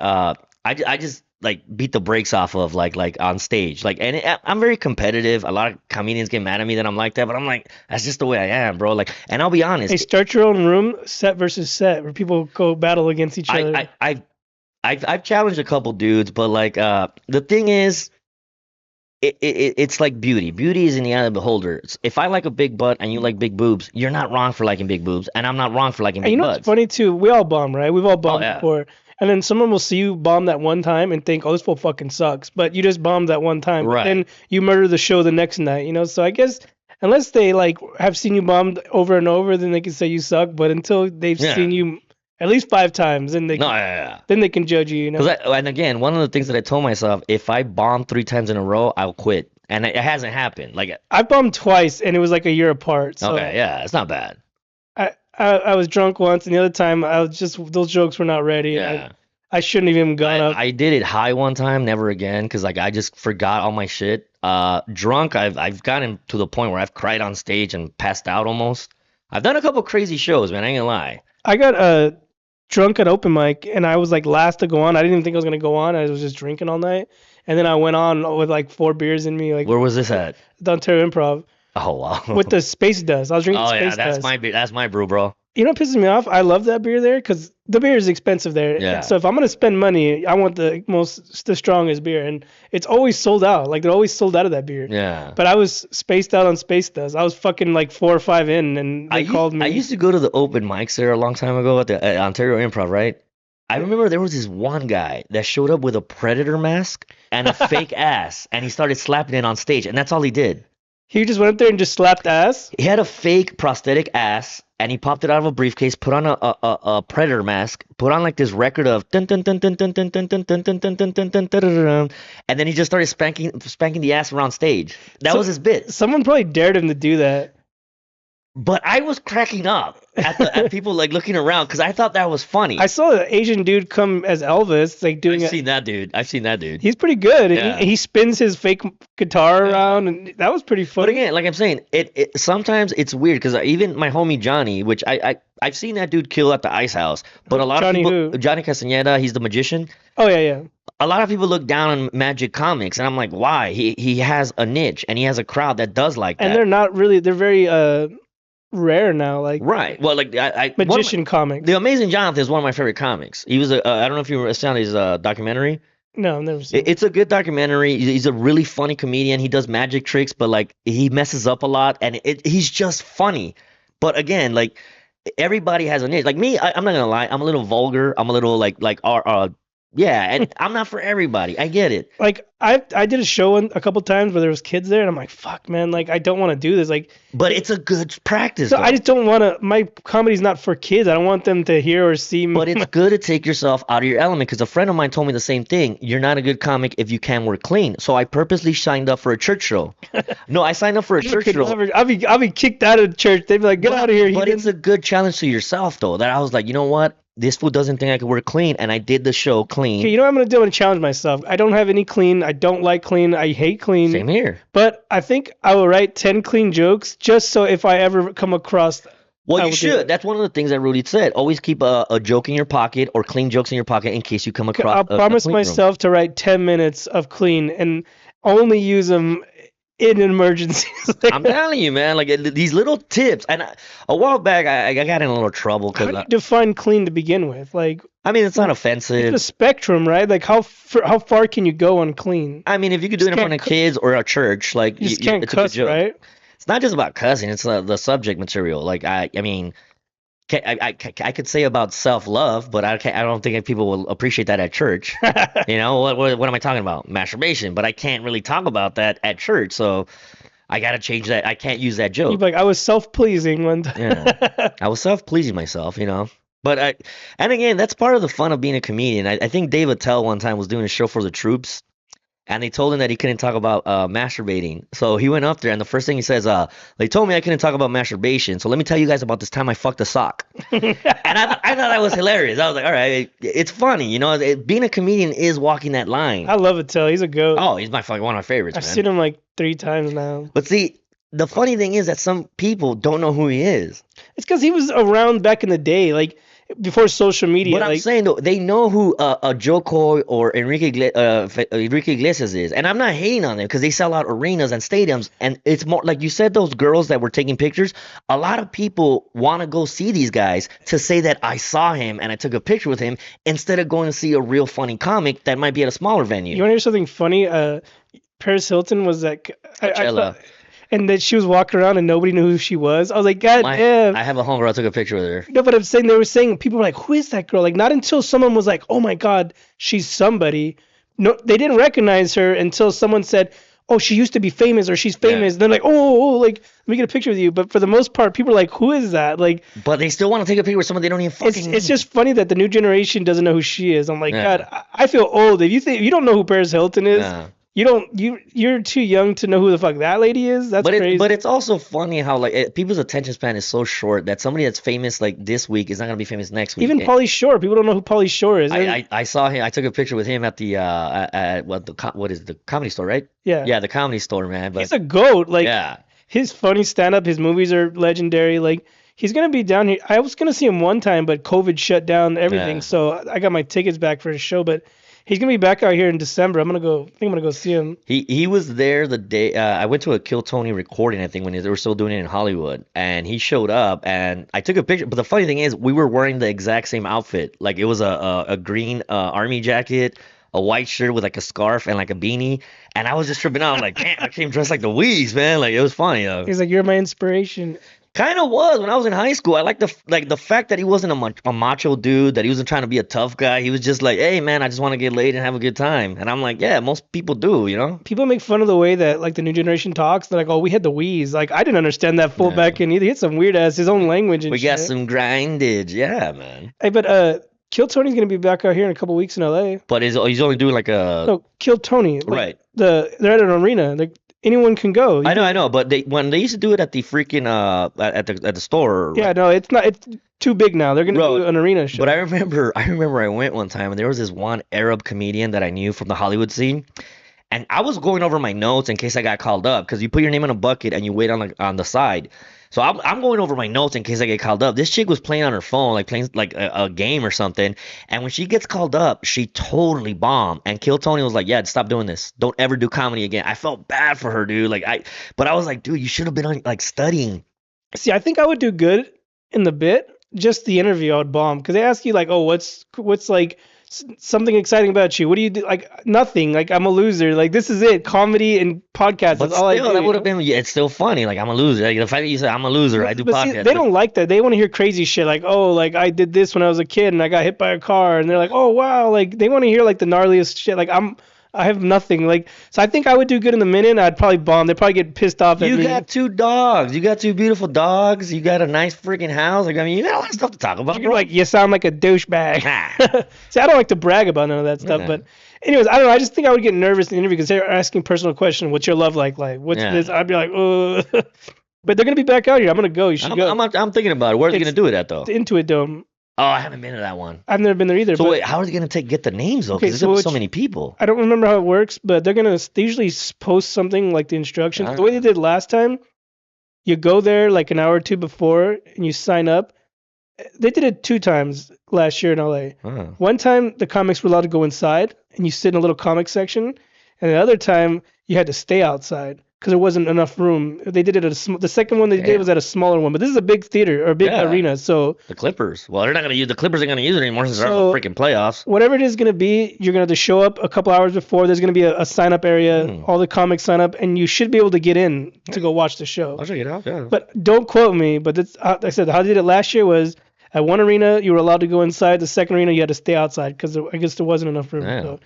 S2: I just like beat the brakes off of like on stage. Like, and I'm very competitive. A lot of comedians get mad at me that I'm like that, but I'm like, that's just the way I am, bro. Like, and I'll be honest.
S1: Hey, start your own room, set versus set, where people go battle against each other.
S2: I've challenged a couple dudes, but like the thing is, it's like beauty. Beauty is in the eye of the beholder. If I like a big butt and you like big boobs, you're not wrong for liking big boobs, and I'm not wrong for liking
S1: And you
S2: big
S1: know what's
S2: butts.
S1: funny too? We all bomb, right? We've all
S2: Oh
S1: bombed
S2: yeah,
S1: before. And then someone will see you bomb that one time and think, oh, this fool fucking sucks. But you just bombed that one time. But
S2: right.
S1: then you murder the show the next night, you know? So I guess unless they like have seen you bombed over and over, then they can say you suck. But until they've
S2: Yeah.
S1: seen you at least 5 times,
S2: No, yeah.
S1: then they can judge you, you know?
S2: Because and again, one of the things that I told myself, if I bomb 3 times in a row, I'll quit, and it hasn't happened. Like,
S1: I bombed twice and it was like a year apart.
S2: okay,
S1: So
S2: yeah, it's not bad.
S1: I was drunk once and the other time I was just those jokes were not ready.
S2: Yeah.
S1: I shouldn't have even gone up.
S2: I did it high one time, never again, because like I just forgot all my shit. Drunk, I've gotten to the point where I've cried on stage and passed out almost. I've done a couple crazy shows, man. I ain't gonna lie.
S1: I got drunk at open mic and I was like last to go on. I didn't even think I was gonna go on. I was just drinking all night, and then I went on with like 4 beers in me, like
S2: Where was this at?
S1: the Ontario Improv
S2: Oh wow.
S1: with the Space Dust. I was drinking
S2: Oh yeah,
S1: Space Dust.
S2: that's my brew, bro.
S1: You know what pisses me off? I love that beer there because the beer is expensive there.
S2: Yeah.
S1: So if I'm gonna spend money, I want the strongest beer, and it's always sold out. Like they're always sold out of that beer.
S2: Yeah.
S1: But I was spaced out on Space Dust. I was fucking like 4 or 5 in, and they called me.
S2: I used to go to the open mics there a long time ago at the Ontario Improv, right? I remember there was this one guy that showed up with a predator mask and a fake ass, and he started slapping it on stage, and that's all he did.
S1: He just went up there and just slapped ass.
S2: He had a fake prosthetic ass, and he popped it out of a briefcase, put on a predator mask, put on like this record of dun dun dun dun dun dun dun dun dun dun dun dun dun dun dun dun, and then he just started spanking the ass around stage. That was his bit.
S1: Someone probably dared him to do that.
S2: But I was cracking up at people like looking around because I thought that was funny.
S1: I saw an Asian dude come as Elvis, like doing
S2: I've
S1: it.
S2: seen that dude. I've seen that dude.
S1: He's pretty good.
S2: Yeah.
S1: He spins his fake guitar around, and that was pretty
S2: But
S1: funny.
S2: again, like I'm saying, it sometimes it's weird because even my homie Johnny, which I've seen that dude kill at the Ice House, but a lot
S1: Johnny
S2: of people,
S1: who?
S2: Johnny Castaneda, he's the magician.
S1: Oh yeah, yeah.
S2: A lot of people look down on Magic Comics, and I'm like, why? He has a niche, and he has a crowd that does like
S1: And
S2: that.
S1: they're not really. They're very rare now. Like
S2: Right. Well, like
S1: magician comics.
S2: The Amazing Jonathan is one of my favorite comics. He was I don't know if you saw his documentary.
S1: No, I've never seen.
S2: It's a good documentary. He's a really funny comedian. He does magic tricks, but like he messes up a lot, and he's just funny. But again, like everybody has a niche. Like me, I'm not gonna lie. I'm a little vulgar. I'm a little yeah, and I'm not for everybody. I get it.
S1: Like I did a show a couple times where there was kids there, and I'm like, fuck, man, like I don't want to do this. Like,
S2: But it's a good practice.
S1: so
S2: Though.
S1: I just don't want to. My comedy's not for kids. I don't want them to hear or see me.
S2: But it's good to take yourself out of your element because a friend of mine told me the same thing. You're not a good comic if you can't work clean. So I purposely signed up for a church show. No, I signed up for a church show.
S1: I'll be kicked out of church. They'd be like, get out of here.
S2: But it's a good challenge to yourself, though. That I was like, you know what? This fool doesn't think I can work clean, and I did the show clean.
S1: Okay, you know what I'm gonna do? I'm gonna challenge myself. I don't have any clean. I don't like clean. I hate clean.
S2: Same here.
S1: But I think I will write 10 clean jokes just so if I ever come across.
S2: Well,
S1: I
S2: you
S1: will do
S2: should.
S1: it.
S2: That's one of the things that Rudy said. Always keep a joke in your pocket or clean jokes in your pocket in case you come across.
S1: I'll
S2: a
S1: promise
S2: clean room.
S1: myself to write 10 minutes of clean and only use them in emergencies.
S2: I'm telling you, man. Like these little tips. And a while back, I got in a little trouble
S1: How
S2: because
S1: do you define clean to begin with? Like,
S2: I mean, it's not
S1: it's
S2: offensive.
S1: a spectrum, right? Like, how far can you go on clean?
S2: I mean, if you could do it in front of kids or a church, like
S1: You just can't
S2: it's a good
S1: cuss,
S2: joke.
S1: right?
S2: It's not just about cussing; it's the subject material. Like I mean, I could say about self-love, but I don't think people will appreciate that at church. You know, what am I talking about? Masturbation, but I can't really talk about that at church, so I gotta change that. I can't use that
S1: You'd
S2: joke.
S1: be like, I was self-pleasing one time.
S2: Yeah. I was self-pleasing myself, you know. But and again, that's part of the fun of being a comedian. I think Dave Attell one time was doing a show for the troops, and they told him that he couldn't talk about masturbating. So he went up there, and the first thing he says, they told me I couldn't talk about masturbation. So let me tell you guys about this time I fucked a sock. And I thought that was hilarious. I was like, all right, it's funny. You know, being a comedian is walking that line.
S1: I love Attell. He's a goat.
S2: Oh, he's one of my favorites,
S1: I've
S2: man.
S1: seen him like 3 times now.
S2: But see, the funny thing is that some people don't know who he is.
S1: It's because he was around back in the day, like before social media.
S2: But I'm
S1: Like,
S2: saying though, they know who Joe Coy or Enrique Iglesias is, and I'm not hating on them because they sell out arenas and stadiums, and it's more like you said. Those girls that were taking pictures, a lot of people want to go see these guys to say that I saw him and I took a picture with him instead of going to see a real funny comic that might be at a smaller venue.
S1: you want to hear something funny? Paris Hilton was like, I
S2: Coachella.
S1: thought, and that she was walking around and nobody knew who she was. I was like, God
S2: My,
S1: damn.
S2: I have a homegirl. I took a picture with her.
S1: No, but I'm saying they were saying people were like, who is that girl? Like, not until someone was like, oh my God, she's somebody. No, they didn't recognize her until someone said, oh, she used to be famous or she's
S2: Yeah.
S1: famous. They're like, like, let me get a picture with you. But for the most part, people are like, who is that? Like,
S2: But they still want to take a picture with someone they don't even fucking
S1: it's
S2: know.
S1: just funny that the new generation doesn't know who she is. I'm like,
S2: Yeah.
S1: God, I feel old. If you don't know who Paris Hilton is,
S2: Yeah.
S1: you're too young to know who the fuck that lady is. That's crazy.
S2: But it's also funny how like people's attention span is so short that somebody that's famous like this week is not gonna be famous next week.
S1: Even Pauly Shore, people don't know who Pauly Shore is.
S2: I saw him. I took a picture with him at the what is it, the comedy store, right?
S1: Yeah.
S2: Yeah, the comedy store, man. But
S1: He's a goat. Like,
S2: yeah,
S1: his funny stand up, his movies are legendary. Like, he's gonna be down here. I was gonna see him one time, but COVID shut down everything.
S2: Yeah.
S1: So I got my tickets back for his show. But he's gonna be back out here in December. I think I'm gonna go see him.
S2: he was there the day I went to a Kill Tony recording, I think, when they were still doing it in Hollywood, and he showed up, and I took a picture. But the funny thing is, we were wearing the exact same outfit. Like, it was a green army jacket, a white shirt with like a scarf and like a beanie, and I was just tripping out. I'm like, damn, I came dressed like the Weez, man. Like, it was funny though.
S1: He's like, you're my inspiration.
S2: Kind of was when I was in high school. I like the fact that he wasn't a macho dude, that he wasn't trying to be a tough guy. He was just like, hey man, I just want to get laid and have a good time. And I'm like, yeah, most people do, you know?
S1: People make fun of the way that like the new generation talks. They're like, oh, we had the Wheeze. Like, I didn't understand that full
S2: Yeah.
S1: back in either. He had some weird ass his own language and
S2: We got
S1: shit.
S2: some grindage, yeah, man.
S1: Hey, but Kill Tony's gonna be back out here in a couple weeks in LA.
S2: But he's only doing like a
S1: No, Kill Tony. Like,
S2: right.
S1: They're at an arena. Like, anyone can go.
S2: I know, but when they used to do it at the freaking at the store.
S1: Yeah, no, it's not. It's too big now. They're gonna
S2: Bro,
S1: do an arena show.
S2: But I remember I went one time and there was this one Arab comedian that I knew from the Hollywood scene. And I was going over my notes in case I got called up, because you put your name in a bucket and you wait on the side. So I'm going over my notes in case I get called up. This chick was playing on her phone, like playing like a game or something. And when she gets called up, she totally bombed. And Kill Tony was like, "Yeah, stop doing this. Don't ever do comedy again." I felt bad for her, dude. But I was like, dude, you should have been like studying.
S1: See, I think I would do good in the bit. Just the interview, I would bomb because they ask you like, oh, what's like something exciting about you? What do you do? Like, nothing. Like, I'm a loser. Like, this is it. Comedy and podcasts.
S2: But
S1: That's all I
S2: still,
S1: do.
S2: that would have been. Yeah, it's still funny. Like, I'm a loser. Like, the fact that you said I'm a loser, I do
S1: But see,
S2: podcasts.
S1: they don't like that. They want to hear crazy shit like, oh, like I did this when I was a kid and I got hit by a car, and they're like, oh wow, like they want to hear like the gnarliest shit. Like I have nothing. Like, so I think I would do good in the minute. And I'd probably bomb. They'd probably get pissed off at
S2: You
S1: me.
S2: got two dogs. You got two beautiful dogs. You got a nice freaking house. Like, I mean, you got a lot of stuff to talk about,
S1: You're
S2: bro.
S1: like, you sound like a douchebag.
S2: Nah.
S1: See, I don't like to brag about none of that stuff,
S2: Yeah.
S1: but anyways, I don't know. I just think I would get nervous in the interview because they're asking personal questions. What's your love like? Like, what's
S2: Yeah.
S1: this? I'd be like, oh. But they're gonna be back out here. I'm gonna go. You should go.
S2: I'm thinking about it. Where are they
S1: It's-
S2: gonna do it at though?
S1: The Intuit Dome.
S2: Oh, I haven't been to that one.
S1: I've never been there either.
S2: So
S1: but
S2: wait, how are they gonna get the names though?
S1: Okay,
S2: Because
S1: so
S2: there's so
S1: which-
S2: many people.
S1: I don't remember how it works, but they usually post something like the instructions. The way they did last time, you go there like an hour or two before and you sign up. They did it 2 times last year in LA.
S2: Oh.
S1: One time the comics were allowed to go inside and you sit in a little comic section, and the other time you had to stay outside because there wasn't enough room. They did it at the second one they did
S2: Damn.
S1: was at a smaller one, but this is a big theater or a big
S2: Yeah.
S1: arena, so
S2: The Clippers. Well, they're not gonna use the Clippers. Are gonna use it anymore since they're
S1: So-
S2: out the freaking playoffs.
S1: whatever it is going to be, you're going to have to show up a couple hours before. There's going to be a sign up area, all the comics sign up, and you should be able to get in to go watch the show.
S2: I'll check it out. Yeah.
S1: But don't quote me. But that's, like I said, how they did it last year was at one arena you were allowed to go inside. The second arena you had to stay outside because I guess there wasn't enough room.
S2: Yeah.
S1: So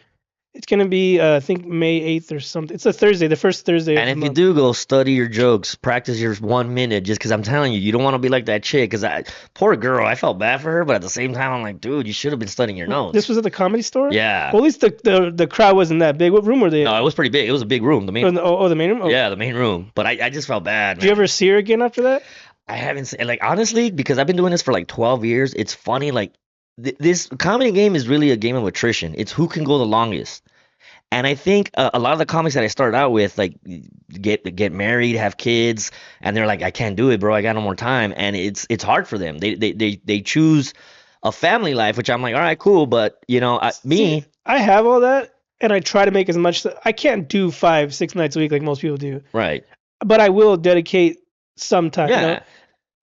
S1: it's going to be I think May 8th or something. It's a Thursday, the first Thursday.
S2: And
S1: of
S2: if
S1: the
S2: you
S1: month.
S2: do go, study your jokes, practice your 1 minute, just because I'm telling you, you don't want to be like that chick. Because poor girl, I felt bad for her, but at the same time, I'm like, dude, you should have been studying your notes.
S1: This was at the Comedy Store.
S2: Yeah.
S1: Well, at least the crowd wasn't that big. What room were they in?
S2: No, it was pretty big. It was a big room. The main.
S1: The main room. Oh.
S2: Yeah, the main room. But I just felt bad.
S1: Did you
S2: Man.
S1: ever see her again after that?
S2: I haven't seen, like, honestly, because I've been doing this for like 12 years. It's funny, like this comedy game is really a game of attrition. It's who can go the longest. And I think a lot of the comics that I started out with, like, get married, have kids, and they're like, I can't do it, bro. I got no more time, and it's hard for them. They choose a family life, which I'm like, all right, cool, but
S1: See, I have all that, and I try to make as much. I can't do 5-6 nights a week like most people do,
S2: right,
S1: but I will dedicate some time.
S2: yeah,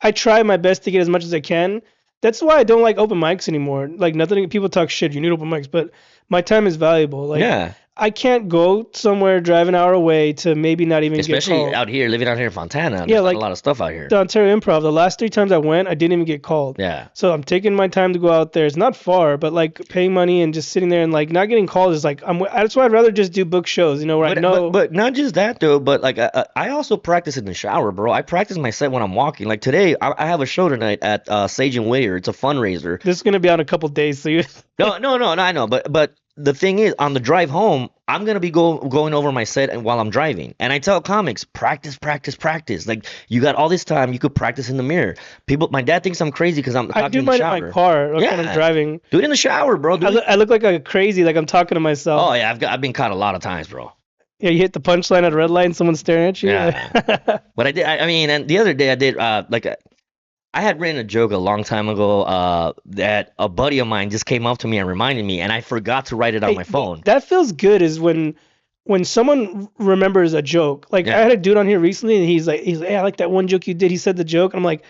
S1: I try my best to get as much as I can. That's why I don't like open mics anymore. Like, nothing. People talk shit. You need open mics, but my time is valuable. Like,
S2: yeah.
S1: I can't go somewhere, drive an hour away to maybe not even get
S2: Especially
S1: called.
S2: out here, living out here in Fontana,
S1: Yeah,
S2: there's not a
S1: like
S2: lot of stuff out here.
S1: the Ontario Improv, the last 3 times I went, I didn't even get called.
S2: Yeah.
S1: So I'm taking my time to go out there. It's not far, but like paying money and just sitting there and like not getting called is like that's why I'd rather just do book shows, where I know.
S2: But not just that though. But like I also practice in the shower, bro. I practice my set when I'm walking. Like today, I have a show tonight at Sage and Wayer. It's a fundraiser.
S1: This is gonna be on a couple days, so you.
S2: No, I know. But the thing is, on the drive home, I'm gonna be going over my set and while I'm driving. And I tell comics, practice, practice, practice. Like you got all this time, you could practice in the mirror. People, my dad thinks I'm crazy because I'm
S1: I
S2: talking
S1: do
S2: in the
S1: mine in
S2: shower.
S1: my car like, when I'm
S2: Yeah,
S1: driving.
S2: do it in the shower, bro.
S1: I look like a crazy, like I'm talking to myself.
S2: Oh yeah, I've been caught a lot of times, bro.
S1: Yeah, you hit the punchline at a red light and someone's staring at you.
S2: Yeah. But I did. I mean, and the other day I did I had written a joke a long time ago that a buddy of mine just came up to me and reminded me, and I forgot to write it on
S1: Hey,
S2: my phone.
S1: that feels good is when someone remembers a joke. Like I
S2: Yeah.
S1: had a dude on here recently and he's like, hey, I like that one joke you did. He said the joke. I'm like,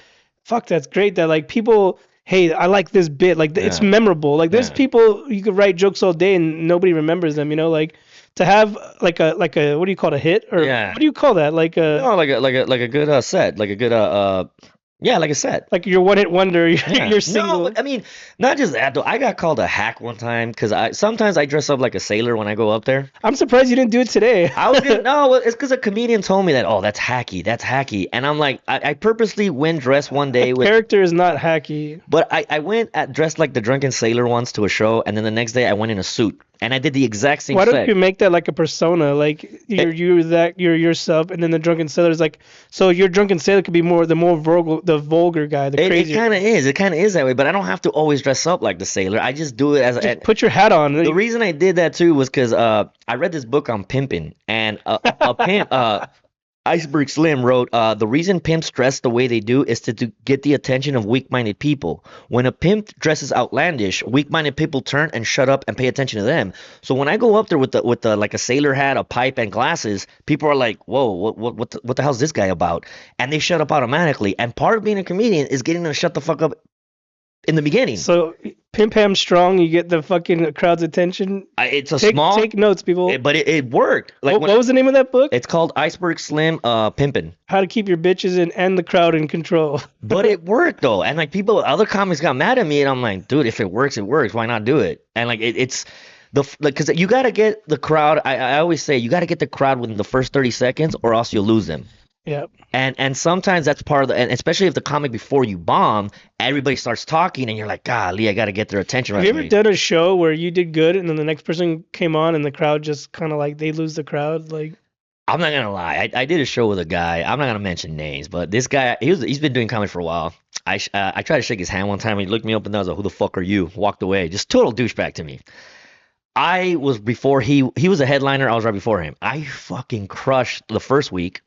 S1: fuck, that's great. That like people, hey, I like this bit. Like it's
S2: Yeah.
S1: memorable. Like there's
S2: Yeah.
S1: people you could write jokes all day and nobody remembers them. Like to have like a what do you call it, a hit or
S2: Yeah.
S1: what do you call that? Like a
S2: No, like a good set, like a good yeah, like a set.
S1: like your one hit wonder.
S2: Yeah.
S1: Your single.
S2: No, but I mean, not just that though. I got called a hack one time because I sometimes I dress up like a sailor when I go up there.
S1: I'm surprised you didn't do it today.
S2: I was gonna no, well, it's because a comedian told me that. Oh, that's hacky, and I'm like, I purposely went dressed one day with.
S1: Character is not hacky.
S2: But I went dressed like the drunken sailor once to a show, and then the next day I went in a suit, and I did the exact same
S1: Why don't
S2: set.
S1: you make that like a persona? Like you're yourself, and then the drunken sailor is like, so your drunken sailor could be the more vulgar guy, the
S2: It
S1: crazy.
S2: kind of is. It kind of is that way, but I don't have to always dress up like the sailor. I just do it as
S1: Just put your hat on.
S2: the reason I did that too was because I read this book on pimping, and a pimp, Iceberg Slim wrote, the reason pimps dress the way they do is to get the attention of weak-minded people. When a pimp dresses outlandish, weak-minded people turn and shut up and pay attention to them. So when I go up there with the like a sailor hat, a pipe, and glasses, people are like, "Whoa, what the hell's this guy about?" And they shut up automatically. And part of being a comedian is getting them to shut the fuck up in the beginning.
S1: So pimp ham strong, you get the fucking crowd's attention.
S2: It's a
S1: Take
S2: small,
S1: take notes, people.
S2: but it worked. Like
S1: what was the name of that book?
S2: it's called Iceberg Slim, pimping.
S1: How to keep your bitches in and the crowd in control.
S2: But it worked though, and like other comics got mad at me, and I'm like, dude, if it works, it works. Why not do it? And like it's because you got to get the crowd. I always say you got to get the crowd within the first 30 seconds, or else you'll lose them.
S1: Yeah.
S2: And sometimes that's part of and especially if the comic before you bomb, everybody starts talking, and you're like, golly, I got to get their attention right
S1: Have you
S2: away.
S1: ever done a show where you did good and then the next person came on and the crowd just kind of like they lose the crowd? Like
S2: I'm not gonna lie. I did a show with a guy. I'm not gonna mention names, but this guy, he's been doing comedy for a while. I tried to shake his hand one time. He looked me up and down. I was like, "Who the fuck are you?" Walked away. Just total douchebag to me. I was before he was a headliner. I was right before him. I fucking crushed the first week,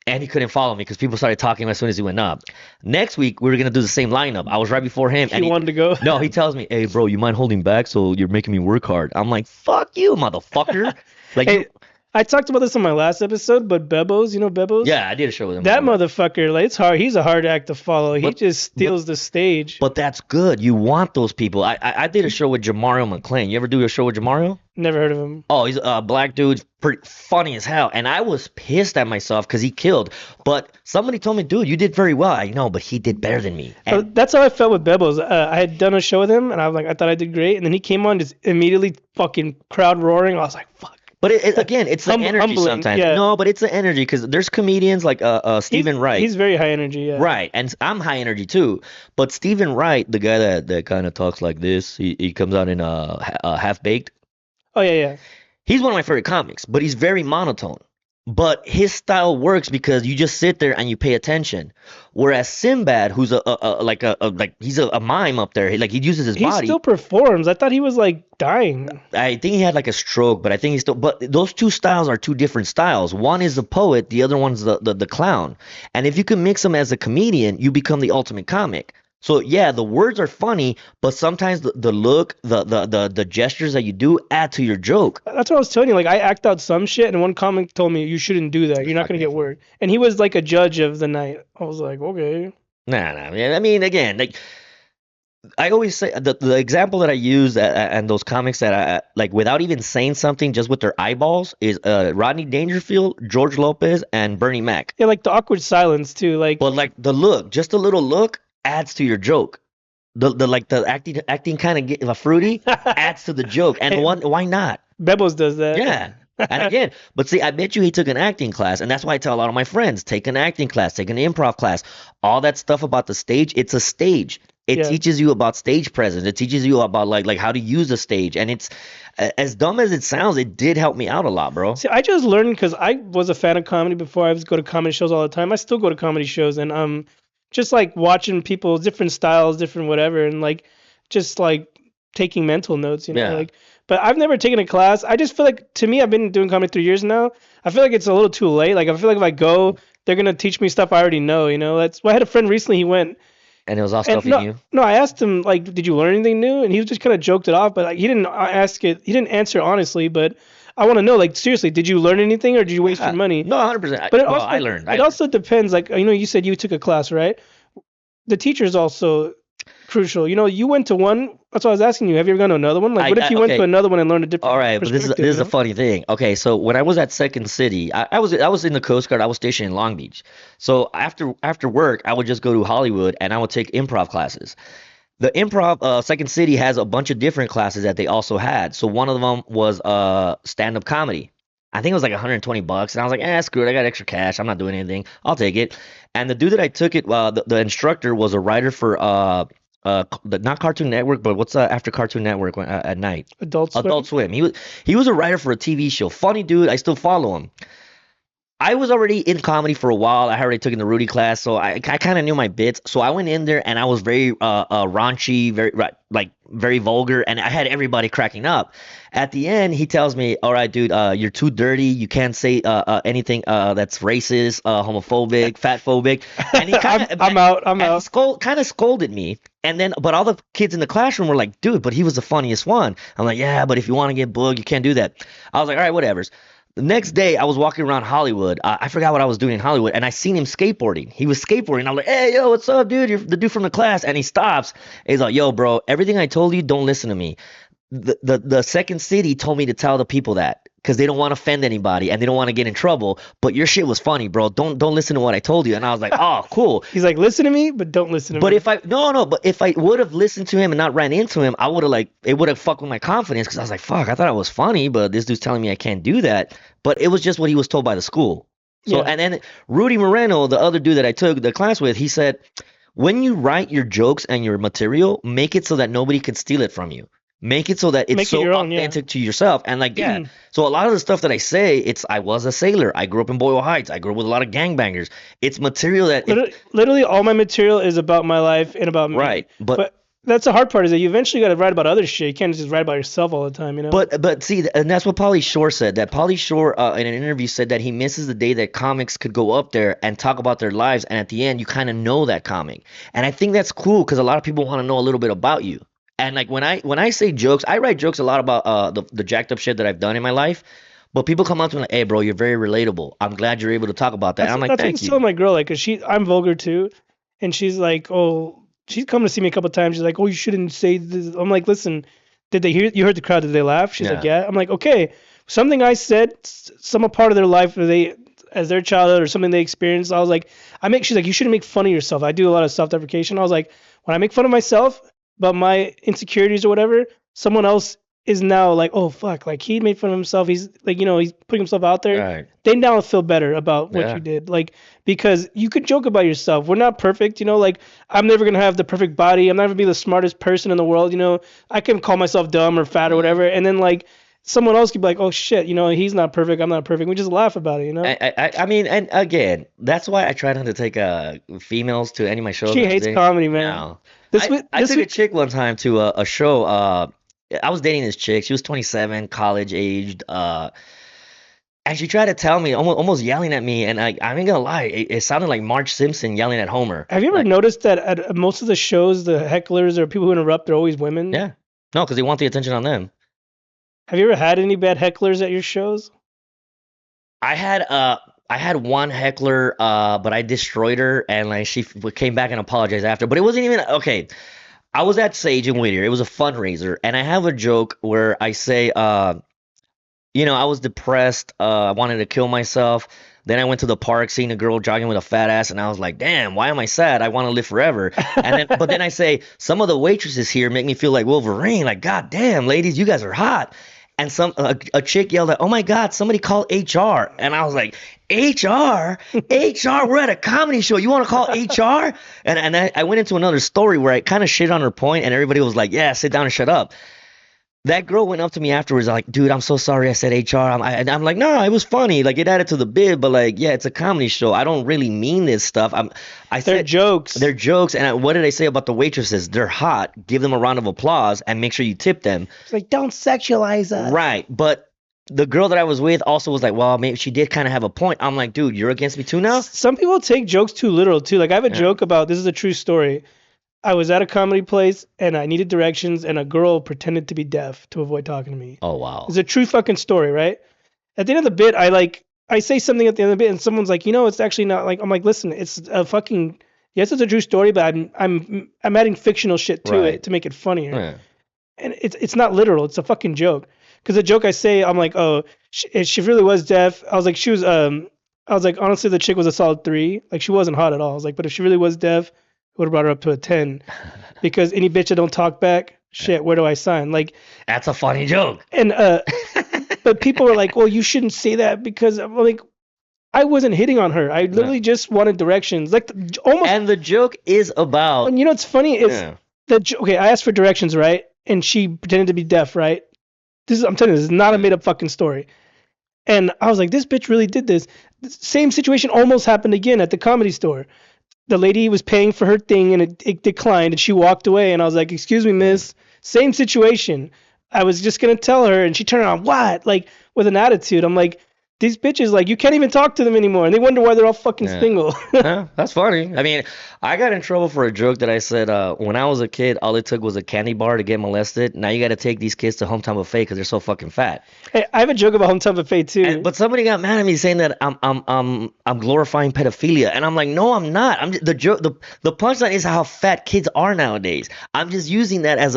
S2: and he couldn't follow me because people started talking as soon as he went up. Next week we were gonna do the same lineup. I was right before him,
S1: he wanted to go.
S2: no, he tells me, "Hey, bro, you mind holding back? So you're making me work hard." I'm like, "Fuck you, motherfucker!" Like,
S1: Hey, I talked about this on my last episode, but Bebos, you know Bebos?
S2: yeah, I did a show with him.
S1: That motherfucker, like, it's hard. He's a hard act to follow. He
S2: But-
S1: just steals the stage.
S2: But that's good. You want those people. I did a show with Jamario McClain. You ever do a show with Jamario?
S1: Never heard of him.
S2: Oh, he's a black dude, pretty funny as hell. And I was pissed at myself because he killed. But somebody told me, dude, you did very well. I know, but he did better than me.
S1: So
S2: And
S1: that's how I felt with Bebos. I had done a show with him, and I was like, I thought I did great. And then he came on, just immediately fucking crowd roaring. I was like, fuck.
S2: but again, it's the energy
S1: Humbling,
S2: sometimes.
S1: yeah.
S2: No, but it's the energy because there's comedians like Stephen Wright.
S1: He's very high energy, yeah.
S2: Right, and I'm high energy too. But Stephen Wright, the guy that kind of talks like this, he comes out in Half Baked.
S1: Oh, yeah, yeah.
S2: He's one of my favorite comics, but he's very monotone. But his style works because you just sit there and you pay attention. Whereas Sinbad, who's he's a mime up there, he uses his
S1: He
S2: body.
S1: still performs. I thought he was like dying.
S2: I think he had like a stroke, but I think he's still. But those two styles are two different styles. One is the poet, the other one's the clown. And if you can mix them as a comedian, you become the ultimate comic. So yeah, the words are funny, but sometimes the look, the gestures that you do add to your joke.
S1: That's what I was telling you. Like, I act out some shit, and one comic told me, you shouldn't do that. You're not going to get word. And he was like a judge of the night. I was like, okay.
S2: Nah. I mean, again, like I always say the example that I use and those comics that I like without even saying something, just with their eyeballs, is Rodney Dangerfield, George Lopez, and Bernie Mac.
S1: Yeah, like the awkward silence too. Like
S2: But like the look, just a little look adds to your joke. The like the acting kind of get fruity adds to the joke. And
S1: Hey,
S2: why not?
S1: Bebos does that.
S2: Yeah. And again, but see, I bet you he took an acting class, and that's why I tell a lot of my friends, take an acting class, take an improv class. All that stuff about the stage, it's a stage. It
S1: Yeah.
S2: teaches you about stage presence. It teaches you about like how to use a stage. And it's as dumb as it sounds, it did help me out a lot, bro.
S1: See, I just learned because I was a fan of comedy before. I was go to comedy shows all the time. I still go to comedy shows, and just like watching people, different styles, different whatever, and like just like taking mental notes,
S2: Yeah.
S1: like. But I've never taken a class. I just feel like to me, I've been doing comedy 3 years now. I feel like it's a little too late. Like I feel like if I go, they're gonna teach me stuff I already know. That's why I had a friend recently. He went,
S2: And it was all
S1: and
S2: stuff you
S1: no,
S2: knew.
S1: no, I asked him like, did you learn anything new? And he just kind of joked it off, but like, he didn't ask it. He didn't answer honestly. But I want to know, like, seriously, did you learn anything or did you waste your money?
S2: No, 100%.
S1: But it
S2: Well, I
S1: also
S2: learned. I
S1: it
S2: learned.
S1: also depends. Like, you said you took a class, right? The teacher's also crucial. You went to one. That's what I was asking you. Have you ever gone to another one? Like, what if you went to
S2: Okay.
S1: another one and learned a
S2: All
S1: different
S2: right, but this is
S1: perspective?
S2: a funny thing. Okay, so when I was at Second City, I was in the Coast Guard. I was stationed in Long Beach. So after work, I would just go to Hollywood and I would take improv classes. The improv Second City has a bunch of different classes that they also had. So one of them was stand-up comedy. I think it was like 120 bucks, and I was like, screw it, I got extra cash. I'm not doing anything. I'll take it. And the dude that I took it, the instructor was a writer for not Cartoon Network, but what's after Cartoon Network at night?
S1: Adult
S2: Adult
S1: Swim.
S2: Swim. He was a writer for a TV show. Funny dude. I still follow him. I was already in comedy for a while. I already took in the Rudy class, so I kind of knew my bits. So I went in there and I was very raunchy, very like very vulgar, and I had everybody cracking up. At the end, he tells me, "All right, dude, you're too dirty. You can't say anything that's racist, homophobic, fatphobic." And he kind
S1: I'm
S2: of
S1: out. I'm
S2: and he
S1: out.
S2: kind of scolded me. And then, but all the kids in the classroom were like, "Dude, but he was the funniest one." I'm like, "Yeah, but if you want to get booked, you can't do that." I was like, "All right, whatever." The next day, I was walking around Hollywood. I forgot what I was doing in Hollywood, and I seen him skateboarding. He was skateboarding. I'm like, "Hey, yo, what's up, dude? You're the dude from the class." And he stops. He's like, "Yo, bro, everything I told you, don't listen to me. The Second City told me to tell the people that because they don't want to offend anybody and they don't want to get in trouble. But your shit was funny, bro. Don't listen to what I told you." And I was like, "Oh, cool."
S1: He's like, listen to me, but don't listen to
S2: But
S1: me.
S2: if I no no, but if I would have listened to him and not ran into him, I would have like it would have fucked with my confidence because I was like, fuck, I thought I was funny, but this dude's telling me I can't do that. But it was just what he was told by the school. So
S1: Yeah.
S2: and then Rudy Moreno, the other dude that I took the class with, he said, when you write your jokes and your material, make it so that nobody can steal it from you. Make it so that it's
S1: Make it
S2: so
S1: your own. Yeah.
S2: authentic to yourself. And like, yeah. So a lot of the stuff that I say, it's I was a sailor. I grew up in Boyle Heights. I grew up with a lot of gangbangers. It's material that it,
S1: Literally, all my material is about my life and about me.
S2: right. But
S1: But that's the hard part is that you eventually got to write about other shit. You can't just write about yourself all the time.
S2: But see, and that's what Pauly Shore said. That Pauly Shore in an interview said that he misses the day that comics could go up there and talk about their lives, and at the end you kind of know that comic. And I think that's cool because a lot of people want to know a little bit about you. And like when I say jokes, I write jokes a lot about the jacked up shit that I've done in my life. But people come up to me like, "Hey, bro, you're very relatable. I'm glad you're able to talk about that." And
S1: That's
S2: I'm like,
S1: that's what I
S2: "Thank
S1: was
S2: you."
S1: telling my girl, like, 'cause I'm vulgar too, and she's like, oh, she's come to see me a couple times. She's like, oh, you shouldn't say this. I'm like, listen, did they hear? You heard the crowd? Did they laugh? She's like,
S2: Yeah.
S1: yeah. I'm like, okay, something I said, some a part of their life, or they as their childhood or something they experienced. I was like, I make. She's like, you shouldn't make fun of yourself. I do a lot of self-deprecation. I was like, when I make fun of myself about my insecurities or whatever, someone else is now like, oh fuck, like he made fun of himself. He's like, he's putting himself out there.
S2: Right.
S1: They now feel better about what
S2: Yeah.
S1: you did. Like, because you could joke about yourself. We're not perfect, like I'm never gonna have the perfect body. I'm not gonna be the smartest person in the world, I can call myself dumb or fat or whatever, and then like someone else could be like, oh shit, he's not perfect, I'm not perfect. We just laugh about it.
S2: I mean, and again, that's why I try not to take females to any of my shows
S1: She
S2: or
S1: hates
S2: anything.
S1: comedy, man.
S2: No,
S1: This week,
S2: I
S1: this
S2: took a
S1: week,
S2: chick one time to a show. I was dating this chick. She was 27, college aged. And she tried to tell me, almost yelling at me, and I ain't gonna lie, it sounded like Marge Simpson yelling at Homer.
S1: have you ever
S2: Like,
S1: noticed that at most of the shows, the hecklers or people who interrupt, they're always women?
S2: yeah, no, because they want the attention on them.
S1: Have you ever had any bad hecklers at your shows?
S2: I had uh. I had one heckler, but I destroyed her, and like she came back and apologized after. But it wasn't even okay. I was at Sage and Whittier. It was a fundraiser, and I have a joke where I say, I was depressed. I wanted to kill myself. Then I went to the park, seeing a girl jogging with a fat ass, and I was like, "Damn, why am I sad? I want to live forever." But then I say, some of the waitresses here make me feel like Wolverine. Like, God damn, ladies, you guys are hot. And a chick yelled out, "Oh my God, somebody call HR!" And I was like, "HR, HR, we're at a comedy show. You want to call HR?" And I went into another story where I kind of shit on her point, and everybody was like, "Yeah, sit down and shut up." That girl went up to me afterwards, like, "Dude, I'm so sorry I said HR." I'm like, "No, it was funny. Like, it added to the bit, but like, yeah, it's a comedy show. I don't really mean this stuff. I
S1: They're
S2: said
S1: jokes.
S2: they're jokes." And what did I say about the waitresses? They're hot. Give them a round of applause and make sure you tip them.
S1: It's like, don't sexualize us.
S2: Right. But the girl that I was with also was like, "Well, maybe she did kind of have a point." I'm like, "Dude, you're against me too now?"
S1: Some people take jokes too literal too. Like I have a
S2: Yeah.
S1: joke about this is a true story. I was at a comedy place and I needed directions and a girl pretended to be deaf to avoid talking to me.
S2: Oh wow.
S1: It's a true fucking story, right? At the end of the bit, I say something at the end of the bit and someone's like, it's actually not like I'm like, listen, it's a fucking yes, it's a true story, but I'm adding fictional shit to
S2: Right.
S1: it to make it funnier.
S2: Yeah.
S1: And it's not literal. It's a fucking joke. Because the joke I say, I'm like, oh, she really was deaf. I was like, I was like, honestly, the chick was a solid 3. Like she wasn't hot at all. I was like, but if she really was deaf, I would have brought her up to a 10. Because any bitch that don't talk back, shit, where do I sign? Like,
S2: That's a funny joke.
S1: and but people were like, well, you shouldn't say that because I'm like, I wasn't hitting on her. I literally just wanted directions. Like almost.
S2: And the joke is about
S1: And you know what's funny is
S2: yeah.
S1: okay, I asked for directions, right? And she pretended to be deaf, right? I'm telling you, this is not a made up fucking story. And I was like, this bitch really did this. Same situation almost happened again at the comedy store. The lady was paying for her thing and it declined and she walked away. And I was like, excuse me, miss. Same situation. I was just going to tell her and she turned around, what? Like with an attitude. I'm like, these bitches, like, you can't even talk to them anymore. And they wonder why they're all fucking
S2: Yeah.
S1: single.
S2: Yeah, that's funny. I mean, I got in trouble for a joke that I said when I was a kid, all it took was a candy bar to get molested. Now you got to take these kids to hometown buffet because they're so fucking fat.
S1: Hey, I have a joke about hometown buffet too.
S2: But somebody got mad at me saying that I'm glorifying pedophilia, and I'm like, no, I'm not. The joke, the punchline is how fat kids are nowadays. I'm just using that as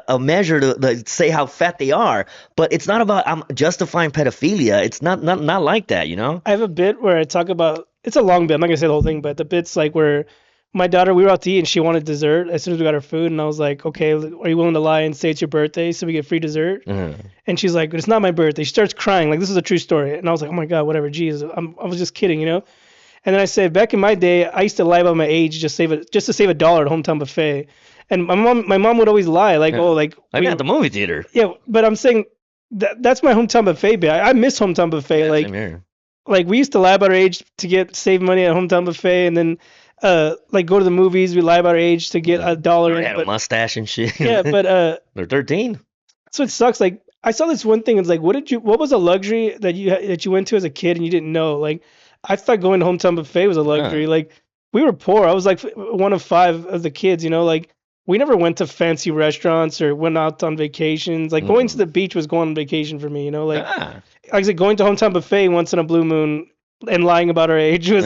S2: a measure to say how fat they are. But it's not about I'm justifying pedophilia. It's not like that, you know?
S1: I have a bit where I talk about it's a long bit. I'm not gonna say the whole thing, but the bit's like where my daughter, we were out to eat and she wanted dessert as soon as we got her food, and I was like, okay, are you willing to lie and say it's your birthday so we get free dessert?
S2: Mhm.
S1: And she's like, it's not my birthday. She starts crying like this is a true story, and I was like, oh my god, whatever, Jesus, I was just kidding, you know. And then I said, back in my day, I used to lie about my age just to save $1 at hometown buffet, and my mom would always lie like,
S2: Yeah.
S1: oh, like
S2: I mean, at the movie theater.
S1: yeah, but I'm saying that's my hometown buffet bit. I miss hometown buffet,
S2: Yeah,
S1: like.
S2: same here.
S1: Like we used to lie about our age to save money at hometown buffet, and then like go to the movies. We lie about our age to get $1.
S2: They had a mustache and shit.
S1: Yeah, but
S2: They're 13.
S1: that's what sucks. Like I saw this one thing. It's like, what was a luxury that you went to as a kid and you didn't know? Like I thought going to hometown buffet was a luxury. Like we were poor. I was like one of 5 of the kids. You know, like we never went to fancy restaurants or went out on vacations. Like going to the beach was going on vacation for me. You know, like. Like I said, going to hometown buffet once in a blue moon and lying about our age was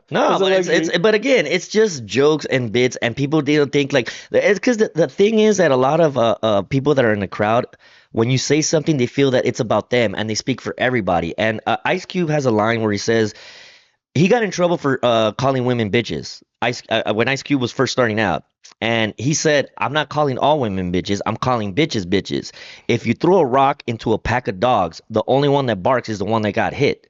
S2: No, but but again, it's just jokes and bits, and people don't think like it's because the thing is that a lot of people that are in the crowd, when you say something, they feel that it's about them and they speak for everybody. And Ice Cube has a line where he says he got in trouble for calling women bitches. When Ice Cube was first starting out. And he said, I'm not calling all women bitches. I'm calling bitches bitches. If you throw a rock into a pack of dogs, the only one that barks is the one that got hit.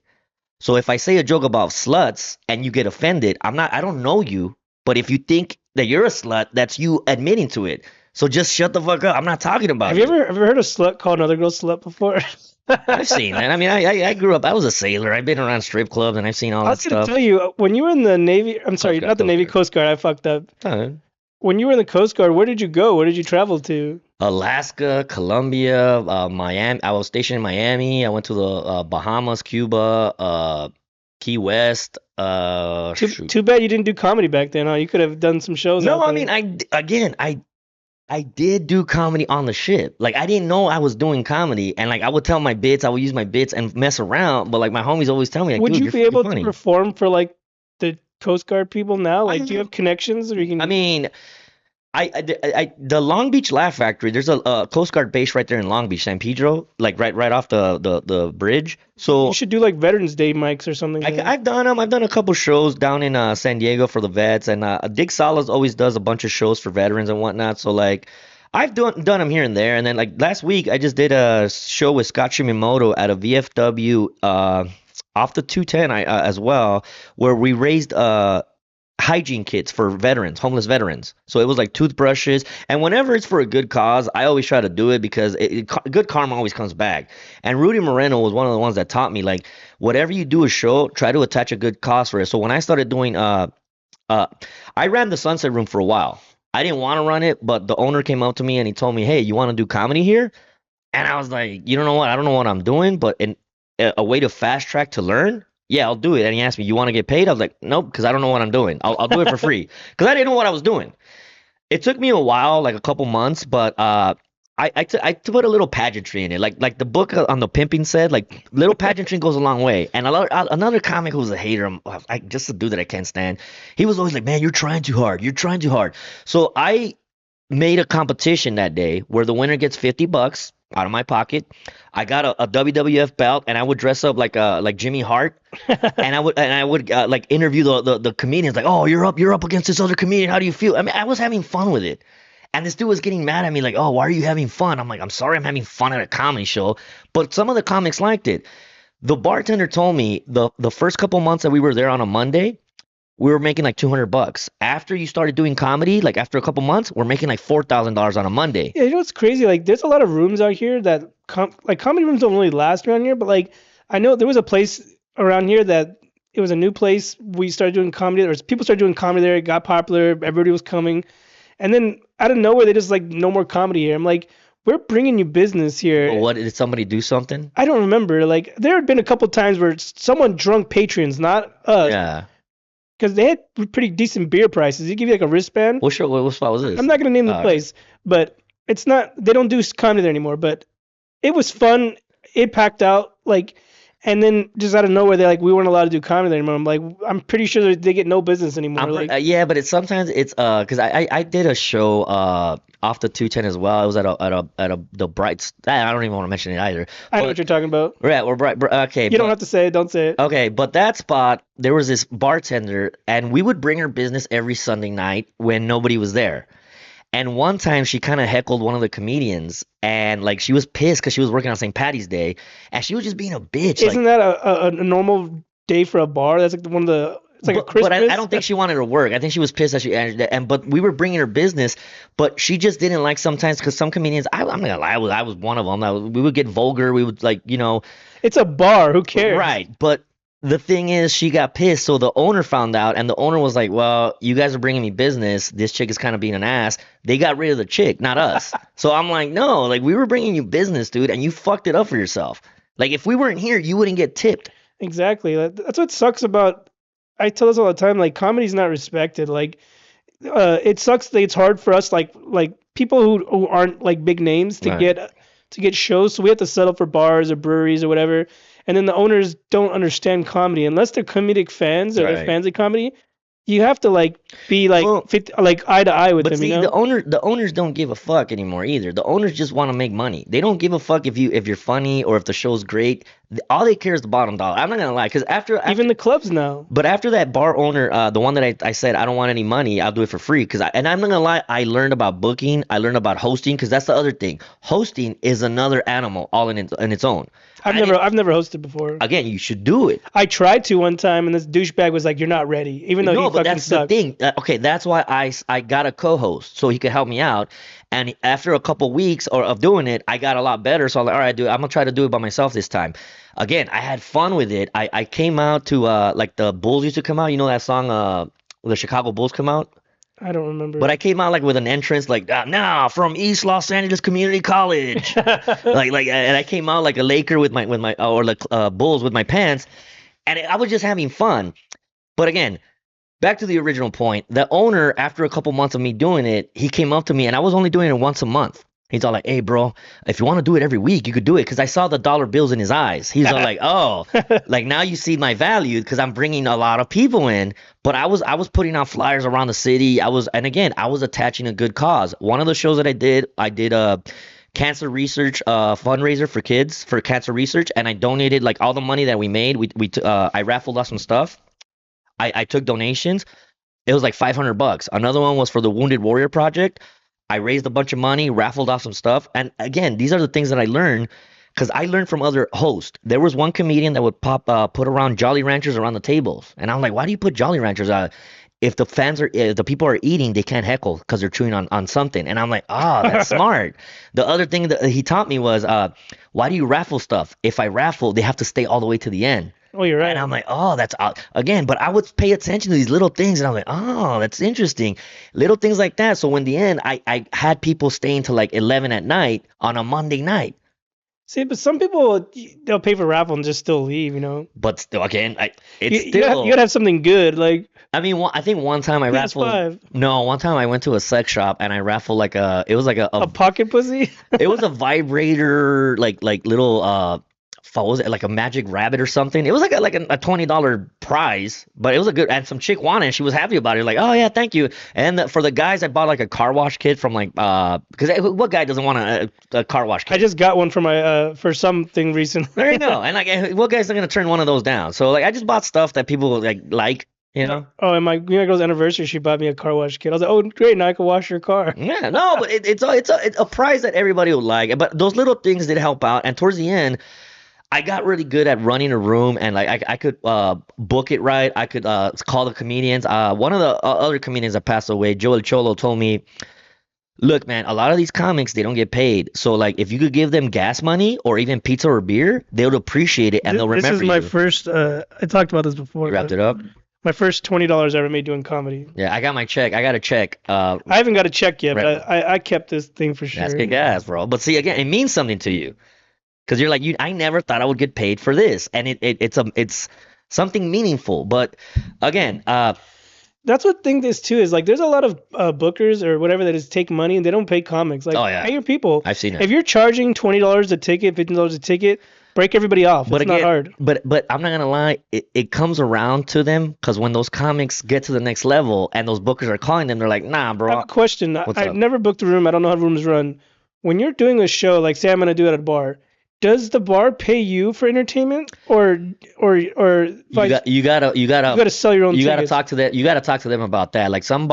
S2: So if I say a joke about sluts and you get offended, I don't know you. But if you think that you're a slut, that's you admitting to it. So just shut the fuck up. I'm not talking about
S1: Have you ever heard a slut call another girl slut before?
S2: I've seen that. I mean, I grew up. I was a sailor. I've been around strip clubs and I've seen all
S1: I
S2: that
S1: was gonna
S2: stuff.
S1: tell you when you were in the Navy. I'm sorry,
S2: Coast Guard,
S1: not the
S2: Coast
S1: Navy,
S2: Guard.
S1: Coast Guard. I fucked up.
S2: Uh,
S1: When you were in the Coast Guard, where did you go? Where did you travel to?
S2: Alaska, Colombia, Miami. I was stationed in Miami. I went to the Bahamas, Cuba, Key West.
S1: Too bad you didn't do comedy back then, huh? You could have done some shows.
S2: No,
S1: out
S2: I
S1: there.
S2: mean, I did do comedy on the ship. Like I didn't know I was doing comedy, and like I would tell my bits, I would use my bits and mess around. But like my homies always tell me, like,
S1: Would
S2: dude,
S1: you
S2: you're
S1: be able
S2: funny.
S1: to perform for like the Coast Guard people now? Like, do you have connections, or you can?
S2: I mean, The Long Beach Laugh Factory. There's a Coast Guard base right there in Long Beach, San Pedro, like right off the bridge.
S1: You
S2: So
S1: should do like Veterans Day mics or something there.
S2: I've done them. I've done a couple shows down in San Diego for the vets, and Dig Salas always does a bunch of shows for veterans and whatnot. So like, I've done them here and there. And then like last week, I just did a show with Scott Shimimoto at a VFW off the 210 as well, where we raised hygiene kits for veterans, homeless veterans. So it was like toothbrushes, and whenever it's for a good cause, I always try to do it because good karma always comes back. And Rudy Moreno was one of the ones that taught me like whatever you do a show, try to attach a good cause for it. So when I started doing uh I ran the Sunset Room for a while. I didn't want to run it, but the owner came up to me and he told me, "Hey, you want to do comedy here?" And I was like, "You don't know what? I don't know what I'm doing, but a way to fast track to learn, yeah, I'll do it." And he asked me, "You want to get paid?" I was like, "Nope, because I don't know what I'm doing. I'll do it for free." Because I didn't know what I was doing. It took me a while, like a couple months, but I put a little pageantry in it. Like the book on the pimping said, like little pageantry goes a long way. And another comic who's a hater, just a dude that I can't stand, he was always like, "Man, you're trying too hard. You're trying too hard." So I made a competition that day where the winner gets $50 out of my pocket. I got a WWF belt, and I would dress up like Jimmy Hart, and I would like interview the comedians, like, "Oh, you're up against this other comedian. How do you feel?" I mean, I was having fun with it. And this dude was getting mad at me, like, "Oh, why are you having fun?" I'm like, "I'm sorry, I'm having fun at a comedy show." But some of the comics liked it. The bartender told me the first couple months that we were there on a Monday, we were making like $200. After you started doing comedy, like after a couple months, we're making like $4,000 on a Monday.
S1: Yeah, you know what's crazy? Like, there's a lot of rooms out here that like comedy rooms don't really last around here. But like, I know there was a place around here that it was a new place. We started doing comedy, or people started doing comedy there. It got popular. Everybody was coming, and then out of nowhere, they just like no more comedy here. I'm like, we're bringing you business
S2: But
S1: here.
S2: what did somebody do something?
S1: I don't remember. Like, there had been a couple times where someone drunk patrons, not us,
S2: Yeah.
S1: because they had pretty decent beer prices. They give you like a wristband.
S2: What show? What spot was
S1: I'm
S2: this?
S1: not gonna name the
S2: Okay.
S1: place, but it's not. They don't do comedy there anymore. But it was fun. It packed out like, and then just out of nowhere, they're like, we weren't allowed to do comedy there anymore. I'm like, I'm pretty sure they get no business anymore. Like,
S2: Yeah, but it's sometimes it's because I did a show off the 210 as well. It was at a the Bright. I don't even want to mention it either.
S1: I know what
S2: But
S1: you're talking about.
S2: yeah, we're bright. Okay,
S1: You don't
S2: but
S1: have to say it. Don't say it.
S2: okay, but that spot there was this bartender, and we would bring her business every Sunday night when nobody was there. And one time she kind of heckled one of the comedians, and like she was pissed because she was working on St. Patty's Day, and she was just being a bitch. Like,
S1: Isn't that a normal day for a bar? That's like one of the. It's like a
S2: but I
S1: Christmas.
S2: don't think she wanted to work. I think she was pissed that and but we were bringing her business, but she just didn't like sometimes because some comedians. I'm not gonna lie, I was one of them. We would get vulgar. We would like
S1: It's a bar. Who cares?
S2: right. But the thing is, she got pissed, so the owner found out, and the owner was like, "Well, you guys are bringing me business. This chick is kind of being an ass." They got rid of the chick, not us. So I'm like, no, like we were bringing you business, dude, and you fucked it up for yourself. Like if we weren't here, you wouldn't get tipped.
S1: Exactly. That's what sucks about. I tell this all the time. Like, comedy's not respected. Like, it sucks that it's hard for us, like people who aren't like big names,
S2: Right.
S1: to get shows. So we have to settle for bars or breweries or whatever. And then the owners don't understand comedy unless they're comedic fans or they're
S2: Right.
S1: fans of comedy. You have to like be like
S2: Well,
S1: like eye to eye with
S2: but
S1: them, you
S2: see,
S1: know?
S2: the owners don't give a fuck anymore either. The owners just want to make money. They don't give a fuck if you're funny or if the show's great. All they care is the bottom dollar. I'm not gonna lie, because
S1: Even the clubs now.
S2: but after that bar owner, the one that I said I don't want any money, I'll do it for free. And I'm not gonna lie, I learned about booking, I learned about hosting, because that's the other thing. Hosting is another animal all in its own.
S1: I've never hosted before.
S2: Again, you should do it.
S1: I tried to one time, and this douchebag was like, "You're not ready," even though he
S2: No, but
S1: fucking
S2: that's the
S1: sucked.
S2: thing. Okay, that's why I got a co-host so he could help me out. And after a couple weeks of doing it, I got a lot better. So I'm like, all right, dude, I'm gonna try to do it by myself this time. Again, I had fun with it. I came out to like the Bulls used to come out. You know that song, the Chicago Bulls come out.
S1: I don't remember.
S2: But I came out like with an entrance, like now from East Los Angeles Community College, and I came out like a Laker with my or like Bulls with my pants, and I was just having fun. But again, back to the original point, the owner, after a couple months of me doing it, he came up to me, and I was only doing it once a month. He's all like, "Hey, bro, if you want to do it every week, you could do it." Because I saw the dollar bills in his eyes. He's all like, "Oh, like now you see my value because I'm bringing a lot of people in." But I was putting out flyers around the city. And again, I was attaching a good cause. One of the shows that I did a cancer research fundraiser for kids for cancer research, and I donated like all the money that we made. I raffled off some stuff. I took donations. It was like $500. Another one was for the Wounded Warrior Project. I raised a bunch of money, raffled off some stuff. And again, these are the things that I learned because I learned from other hosts. There was one comedian that would put around Jolly Ranchers around the tables. And I'm like, why do you put Jolly Ranchers? If the people are eating, they can't heckle because they're chewing on something. And I'm like, that's smart. The other thing that he taught me was, why do you raffle stuff? If I raffle, they have to stay all the way to the end.
S1: Oh, you're right.
S2: And I'm like, oh, that's again, but I would pay attention to these little things, and I'm like, oh, that's interesting, little things like that. So in the end, I had people staying till like 11 at night on a Monday night.
S1: See, but some people they'll pay for raffle and just still leave, you know.
S2: But still, again,
S1: You gotta have something good, like
S2: I mean, I think one time I raffled.
S1: PS5.
S2: No, one time I went to a sex shop and I raffled like it was like
S1: A pocket pussy.
S2: it was a vibrator, like little what was it, like a magic rabbit or something? It was like a $20 prize, but it was a good, and some chick wanted it. She was happy about it. Like, oh yeah, thank you. And for the guys, I bought like a car wash kit from like because what guy doesn't want a car wash kit?
S1: I just got one for my for something recently.
S2: There you go. And like, what guy's not gonna turn one of those down? So like, I just bought stuff that people like. You know?
S1: Oh, and my girl's anniversary, she bought me a car wash kit. I was like, oh, great, now I can wash your car.
S2: Yeah, no, but it's a prize that everybody would like. But those little things did help out. And towards the end, I got really good at running a room, and like I could book it right. I could call the comedians. One of the other comedians that passed away, Joel Cholo, told me, "Look, man, a lot of these comics they don't get paid. So like, if you could give them gas money or even pizza or beer, they would appreciate it and they'll remember you."
S1: This is my first. I talked about this before.
S2: You wrapped it up.
S1: My first $20 I ever made doing comedy.
S2: Yeah, I got my check. I got a check.
S1: I haven't got a check yet, but I kept this thing for sure.
S2: That's good gas, bro. But see, again, it means something to you. Because you're like, I never thought I would get paid for this, and it's something meaningful. But again,
S1: that's what thing is too is like there's a lot of bookers or whatever that is take money and they don't pay comics. Like,
S2: oh yeah,
S1: pay your people.
S2: I've seen it.
S1: If you're charging $20 a ticket, $15 a ticket, break everybody off. It's not hard.
S2: But I'm not gonna lie, it comes around to them because when those comics get to the next level and those bookers are calling them, they're like, nah, bro.
S1: I have a question.
S2: What's
S1: I've
S2: up?
S1: never booked a room. I don't know how rooms run. When you're doing a show, like say I'm gonna do it at a bar. Does the bar pay you for entertainment, or
S2: You gotta
S1: sell your own?
S2: You gotta
S1: tickets?
S2: talk to that. You gotta talk to them about that. Like some.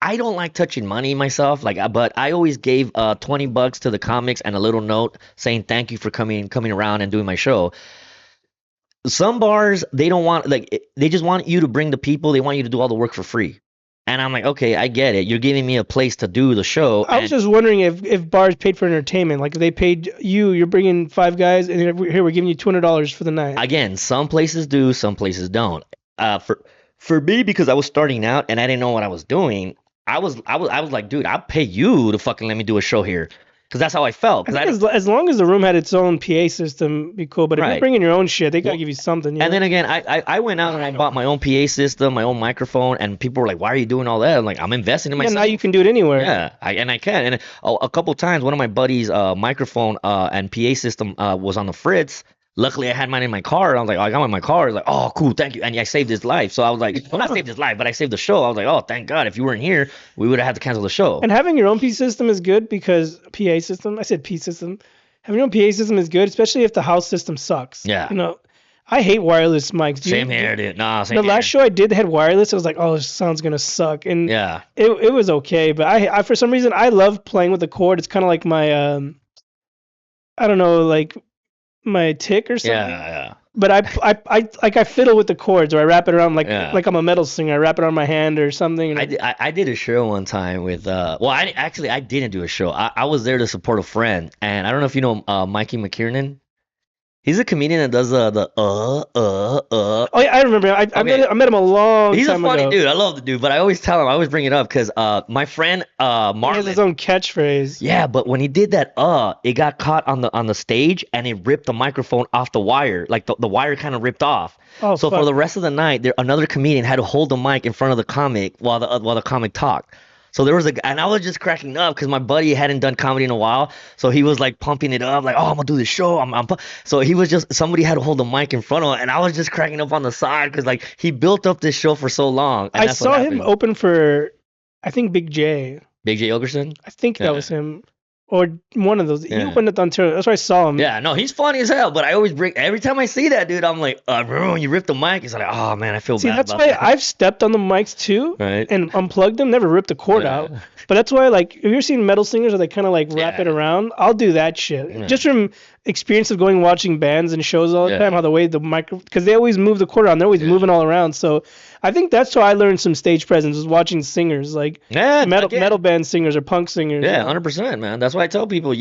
S2: I don't like touching money myself. But I always gave $20 to the comics and a little note saying thank you for coming around and doing my show. Some bars they don't want they just want you to bring the people. They want you to do all the work for free. And I'm like, okay, I get it. You're giving me a place to do the show.
S1: I was just wondering if bars paid for entertainment. Like if they paid you're bringing 5 guys, and here we're giving you $200 for the night.
S2: Again, some places do, some places don't. For me, because I was starting out and I didn't know what I was doing, I was like, dude, I'll pay you to fucking let me do a show here. Because that's how I felt.
S1: I think as long as the room had its own PA system, be cool. But if you're bringing your own shit, they gotta give you something.
S2: And then again, I went out and I bought my own PA system, my own microphone, and people were like, "Why are you doing all that?" I'm like, "I'm investing in myself."
S1: Yeah, now you can do it anywhere.
S2: Yeah, I can. And a couple times, one of my buddies' microphone and PA system was on the fritz. Luckily, I had mine in my car. And I was like, oh, I got mine in my car. I was like, oh, cool, thank you. And I saved his life. So I was like, well, not saved his life, but I saved the show. I was like, oh, thank God. If you weren't here, we would have had to cancel the show.
S1: And having your own PA system is good because PA system, I said P system. Having your own PA system is good, especially if the house system sucks.
S2: Yeah.
S1: You know, I hate wireless mics.
S2: Same here, dude. Nah, same
S1: The
S2: here.
S1: last show I did that had wireless, I was like, oh, this sound's going to suck. And
S2: yeah,
S1: it was okay. But I for some reason, I love playing with the cord. It's kind of like my, I don't know, like my tick or something.
S2: Yeah.
S1: But I fiddle with the chords, or I wrap it around like I'm a metal singer. I wrap it around my hand or something.
S2: I did a show one time with I didn't do a show. I was there to support a friend, and I don't know if you know Mikey McKiernan. He's a comedian that does
S1: Oh yeah, I remember. I met him a long time ago.
S2: He's a funny dude. I love the dude, but I always tell him, I always bring it up because my friend Marlon.
S1: He has his own catchphrase.
S2: Yeah, but when he did that it got caught on the stage and it ripped the microphone off the wire. Like the wire kind of ripped off.
S1: Oh,
S2: for the rest of the night, another comedian had to hold the mic in front of the comic while the comic talked. So there was and I was just cracking up because my buddy hadn't done comedy in a while, so he was like pumping it up, like, "Oh, I'm gonna do this show." So he was just somebody had to hold the mic in front of him, and I was just cracking up on the side because like he built up this show for so long, and
S1: I
S2: that's what
S1: saw him
S2: happened.
S1: open for, I think Big J.
S2: Big J Ogerson.
S1: I think that
S2: Yeah.
S1: was him, or one of those. He
S2: Yeah.
S1: opened at Ontario. That's where I saw him.
S2: Yeah, no, he's funny as hell, but I always bring every time I see that dude, I'm like, remember when you ripped the mic? It's like, oh man, I feel
S1: See,
S2: bad
S1: that's
S2: about
S1: why
S2: that.
S1: I've stepped on the mics too
S2: Right?
S1: and unplugged them. Never ripped the cord
S2: Yeah.
S1: out. But that's why, like, if you're seeing metal singers where they kind of like wrap it
S2: Yeah.
S1: around, I'll do that shit.
S2: Yeah.
S1: Just from experience of going watching bands and shows all the
S2: Yeah.
S1: time, how the way the micro, because they always move the cord around, they're always
S2: Yeah.
S1: moving all around. So I think that's how I learned some stage presence was watching singers, like
S2: Yeah,
S1: metal band singers or punk singers.
S2: Yeah, 100%, man. That's why I tell people.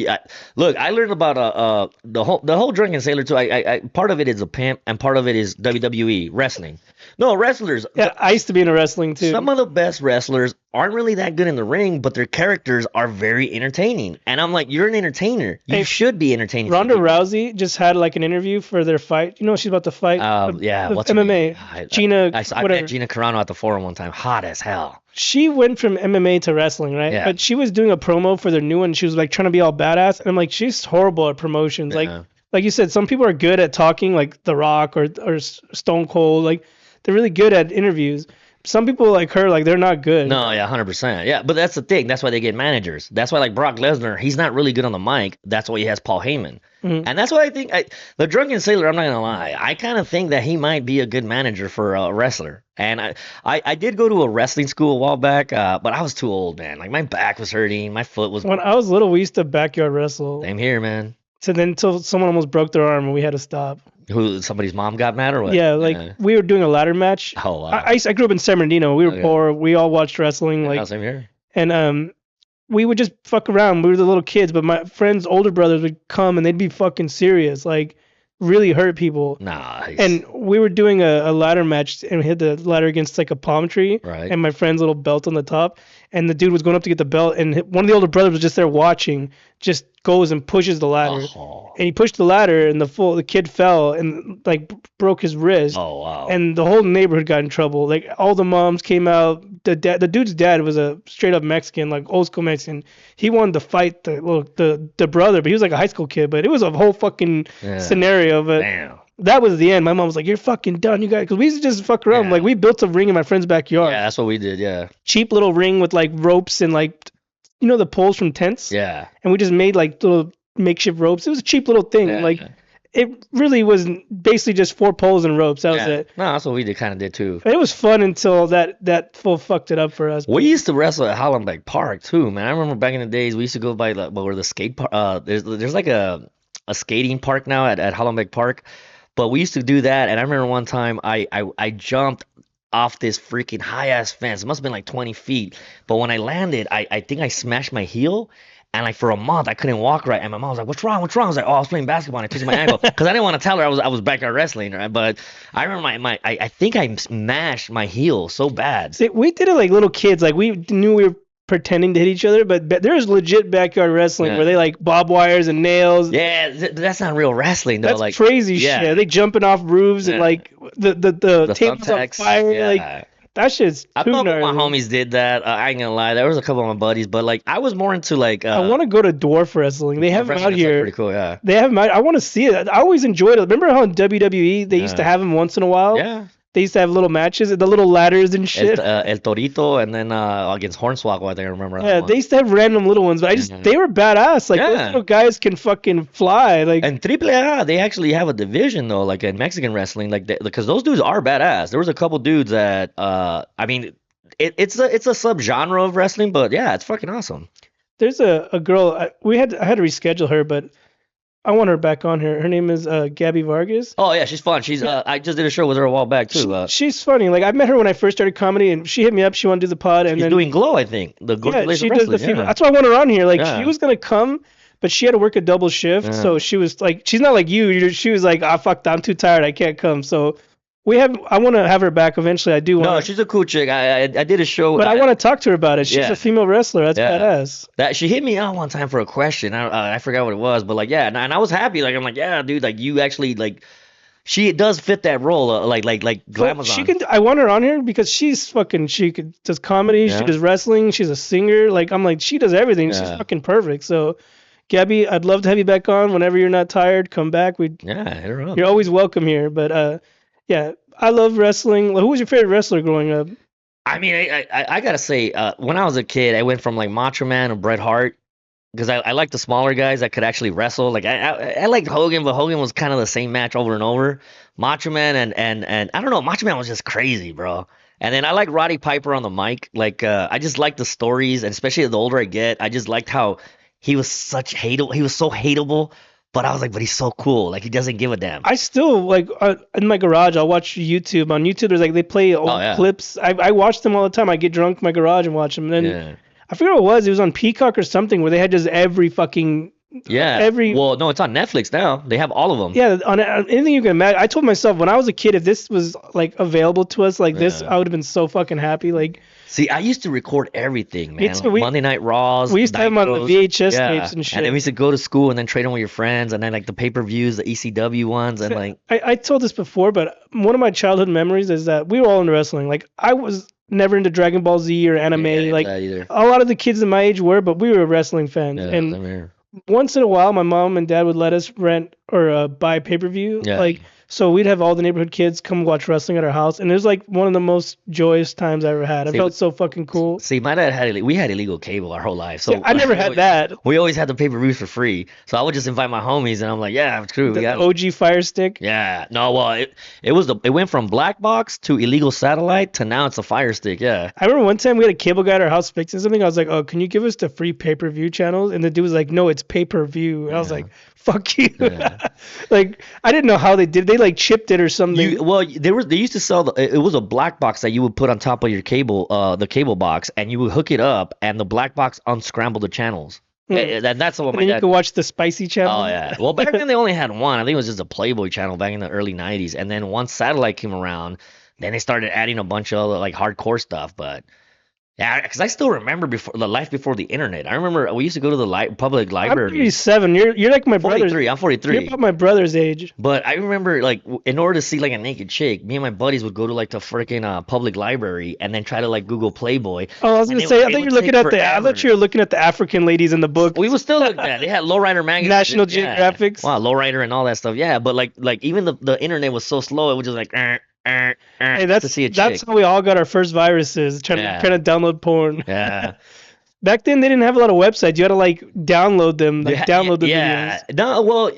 S2: Look, I learned about the whole Drunken Sailor too. I part of it is a pimp, and part of it is WWE wrestling. No, wrestlers.
S1: Yeah, I used to be into wrestling too.
S2: Some of the best wrestlers aren't really that good in the ring, but their characters are very entertaining. And I'm like, you're an entertainer. You
S1: Hey,
S2: should be entertaining.
S1: Ronda Rousey just had like an interview for their fight. You know she's about to fight.
S2: Yeah,
S1: the
S2: what's her name?
S1: MMA. Gina,
S2: I
S1: whatever.
S2: met Gina Carano at the forum one time. Hot as hell.
S1: She went from MMA to wrestling, right?
S2: Yeah.
S1: But she was doing a promo for their new one. She was like trying to be all badass, and I'm like, she's horrible at promotions.
S2: Yeah.
S1: Like you said, some people are good at talking, like The Rock or Stone Cold. Like they're really good at interviews. Some people like her, like they're not good.
S2: No, yeah, 100%. Yeah, but that's the thing. That's why they get managers. That's why, like Brock Lesnar, he's not really good on the mic. That's why he has Paul Heyman.
S1: Mhm.
S2: And that's why I think the Drunken Sailor, I'm not going to lie, I kind of think that he might be a good manager for a wrestler. And I did go to a wrestling school a while back, but I was too old, man. Like my back was hurting. My foot was.
S1: When I was little, we used to backyard wrestle.
S2: Same here, man.
S1: So then until someone almost broke their arm and we had to stop.
S2: Who, somebody's mom got mad or what?
S1: Yeah, like we were doing a ladder match.
S2: Oh, wow.
S1: I grew up in San Bernardino. We were
S2: Okay.
S1: poor. We all watched wrestling.
S2: Yeah,
S1: Like
S2: same here.
S1: and we would just fuck around. We were the little kids, but my friends' older brothers would come and they'd be fucking serious, like really hurt people.
S2: Nice.
S1: And we were doing a ladder match and we hit the ladder against like a palm tree.
S2: Right.
S1: And my friend's little belt on the top. And the dude was going up to get the belt and one of the older brothers was just there watching, just goes and pushes the ladder.
S2: Oh.
S1: And he pushed the ladder and the kid fell and like broke his wrist.
S2: Oh, wow.
S1: And the whole neighborhood got in trouble. Like all the moms came out. The dude's dad was a straight up Mexican, like old school Mexican. He wanted to fight the brother, but he was like a high school kid. But it was a whole fucking scenario. But
S2: Damn.
S1: that was the end. My mom was like, "You're fucking done, you guys," because we used to just fuck around.
S2: Yeah.
S1: Like we built a ring in my friend's backyard.
S2: Yeah, that's what we did. Yeah.
S1: Cheap little ring with like ropes and like, you know, the poles from tents.
S2: Yeah.
S1: And we just made like little makeshift ropes. It was a cheap little thing.
S2: Yeah.
S1: Like it really was basically just 4 poles and ropes. That was it.
S2: No, that's what we kind of did too.
S1: But it was fun until that full fucked it up for us.
S2: We used to wrestle at Hollenbeck Park too, man. I remember back in the days we used to go by where the skate park. There's like a skating park now at Hollenbeck Park, but we used to do that. And I remember one time I jumped off this freaking high ass fence. It must have been like 20 feet. But when I landed, I think I smashed my heel. And like for a month, I couldn't walk right. And my mom was like, "What's wrong? What's wrong?" I was like, "Oh, I was playing basketball and I twisted my ankle." Because I didn't want to tell her I was backyard wrestling, right? But I remember I think I smashed my heel so bad.
S1: See, we did it like little kids. Like we knew we were pretending to hit each other, but there's legit backyard wrestling where they like bob wires and nails.
S2: Yeah, that's not real wrestling though.
S1: That's
S2: like
S1: crazy shit. They jumping off roofs and like the tables on
S2: thumbtacks,
S1: fire. Like that shit's
S2: I
S1: too
S2: thought my
S1: gnarly.
S2: homies did that. I ain't gonna lie, there was a couple of my buddies, but like I was more into like.
S1: I want to go to dwarf wrestling. They have them out
S2: wrestling is, like,
S1: here.
S2: pretty cool, yeah.
S1: They have them out. I want to see it. I always enjoyed it. Remember how in WWE they used to have them once in a while?
S2: Yeah.
S1: They used to have little matches, the little ladders and shit.
S2: El Torito, and then against Hornswoggle, I think I remember.
S1: Yeah,
S2: that
S1: they used to have random little ones, but they were badass. Like those little guys can fucking fly. Like
S2: and AAA, they actually have a division though, like in Mexican wrestling, like because those dudes are badass. There was a couple dudes that, I mean, it's a subgenre of wrestling, but yeah, it's fucking awesome.
S1: There's a girl. I had to reschedule her, but I want her back on here. Her name is Gabby Vargas.
S2: Oh yeah, she's fun. She's I just did a show with her a while back too.
S1: She's funny. Like I met her when I first started comedy, and she hit me up. She wanted to do the pod, and
S2: she's
S1: then
S2: doing Glow, I think. The
S1: yeah, she does the female. That's why I want her on here. Like she was gonna come, but she had to work a double shift, so she was like, she's not like you. She was like, fuck that, I'm too tired, I can't come. So I want to have her back eventually. I do want.
S2: No, she's a cool chick. I did a show,
S1: but I want to talk to her about it. She's a female wrestler. That's badass.
S2: That she hit me out one time for a question. I forgot what it was, but like and I was happy. Like I'm like, yeah, dude, like you actually like She does fit that role, like
S1: So she
S2: Glamazon.
S1: can. I want her on here because she's fucking. She could does comedy. She
S2: Yeah,
S1: does wrestling. She's a singer. Like I'm like she does everything. She's
S2: yeah,
S1: fucking perfect. So, Gabby, I'd love to have you back on whenever you're not tired. Come back. We
S2: yeah. Hit her up.
S1: You're always welcome here. But yeah, I love wrestling. Who was your favorite wrestler growing up?
S2: I mean, I gotta say, when I was a kid, I went from like Macho Man and Bret Hart because I like the smaller guys that could actually wrestle. Like I liked Hogan, but Hogan was kind of the same match over and over. Macho Man and I don't know, Macho Man was just crazy, bro. And then I like Roddy Piper on the mic. Like I just like the stories, and especially the older I get, I just liked how he was such hateable. He was so hateable, but I was like, but he's so cool. Like he doesn't give a damn.
S1: I still like in my garage. I'll watch YouTube. On YouTube, there's like they play
S2: Oh
S1: old
S2: yeah,
S1: clips. I watch them all the time. I get drunk in my garage and watch them. And then
S2: yeah.
S1: I forget what it was. It was on Peacock or something where they had just every fucking
S2: Yeah.
S1: every
S2: Well, no, it's on Netflix now. They have all of them.
S1: yeah on anything you can imagine. I told myself when I was a kid, if this was like available to us like this,
S2: Yeah.
S1: I would have been so fucking happy. Like
S2: See, I used to record everything,
S1: me
S2: man.
S1: too.
S2: Like Monday Night Raws,
S1: We used to have them on the
S2: Nitros.
S1: VHS
S2: Yeah.
S1: tapes and
S2: And then we
S1: shit.
S2: used to go to school and then trade them with your friends, and then like the pay-per-views, the ECW ones, and like
S1: I told this before, but one of my childhood memories is that we were all into wrestling. Like I was never into Dragon Ball Z or
S2: yeah,
S1: anime.
S2: into
S1: Like
S2: that either.
S1: a lot of the kids in my age were, but we were wrestling fans.
S2: Yeah,
S1: And
S2: same here.
S1: once in a while, my mom and dad would let us rent or buy pay per view.
S2: Yeah.
S1: Like so, we'd have all the neighborhood kids come watch wrestling at our house, and it was like one of the most joyous times I ever had. I
S2: See,
S1: felt so fucking cool.
S2: see, my dad had we had illegal cable our whole life,
S1: See,
S2: so
S1: I never had that.
S2: we always had the pay-per-views for free. So I would just invite my homies, and I'm like, yeah, it's true. We
S1: The
S2: got
S1: OG Fire Stick.
S2: Yeah, no, well, it went from black box to illegal satellite to now it's a Fire Stick. Yeah,
S1: I remember one time we had a cable guy at our house fixing something. I was like, "Oh, can you give us the free pay-per-view channels?" And the dude was like, "No, it's pay-per-view." And I was
S2: yeah,
S1: like, "Fuck you!"
S2: yeah.
S1: Like I didn't know how they did. They like chipped it or something.
S2: They used to sell it was a black box that you would put on top of your cable, the cable box, and you would hook it up, and the black box unscrambled the channels.
S1: Hmm.
S2: That's what
S1: And
S2: my
S1: then you
S2: dad.
S1: could watch the spicy channel.
S2: Oh yeah. Well, back then they only had one. I think it was just a Playboy channel back in the early '90s, and then once satellite came around, then they started adding a bunch of other, like hardcore stuff, but. Yeah, because I still remember before the life before the internet. I remember we used to go to the public
S1: I'm
S2: library.
S1: 37. You're like my brother's.
S2: 43. I'm
S1: You're
S2: 43.
S1: about my brother's age.
S2: But I remember, like, in order to see like a naked chick, me and my buddies would go to like the freaking public library and then try to like Google Playboy.
S1: Oh, I was
S2: And
S1: gonna say. I
S2: it
S1: think
S2: would
S1: you're looking
S2: take
S1: at the. I
S2: forever.
S1: thought you were looking at the African ladies in the book.
S2: We would still look at that. They had Lowrider magazine,
S1: National
S2: yeah.
S1: Geographics.
S2: Wow, Lowrider and all that stuff. Yeah, but like even the internet was so slow, it was just like
S1: Hey,
S2: just to see a
S1: that's
S2: chick.
S1: how we all got our first viruses.
S2: Yeah.
S1: Trying to download porn.
S2: Yeah.
S1: Back then, they didn't have a lot of websites. You had to like download them, like download the
S2: Yeah.
S1: videos.
S2: No, well,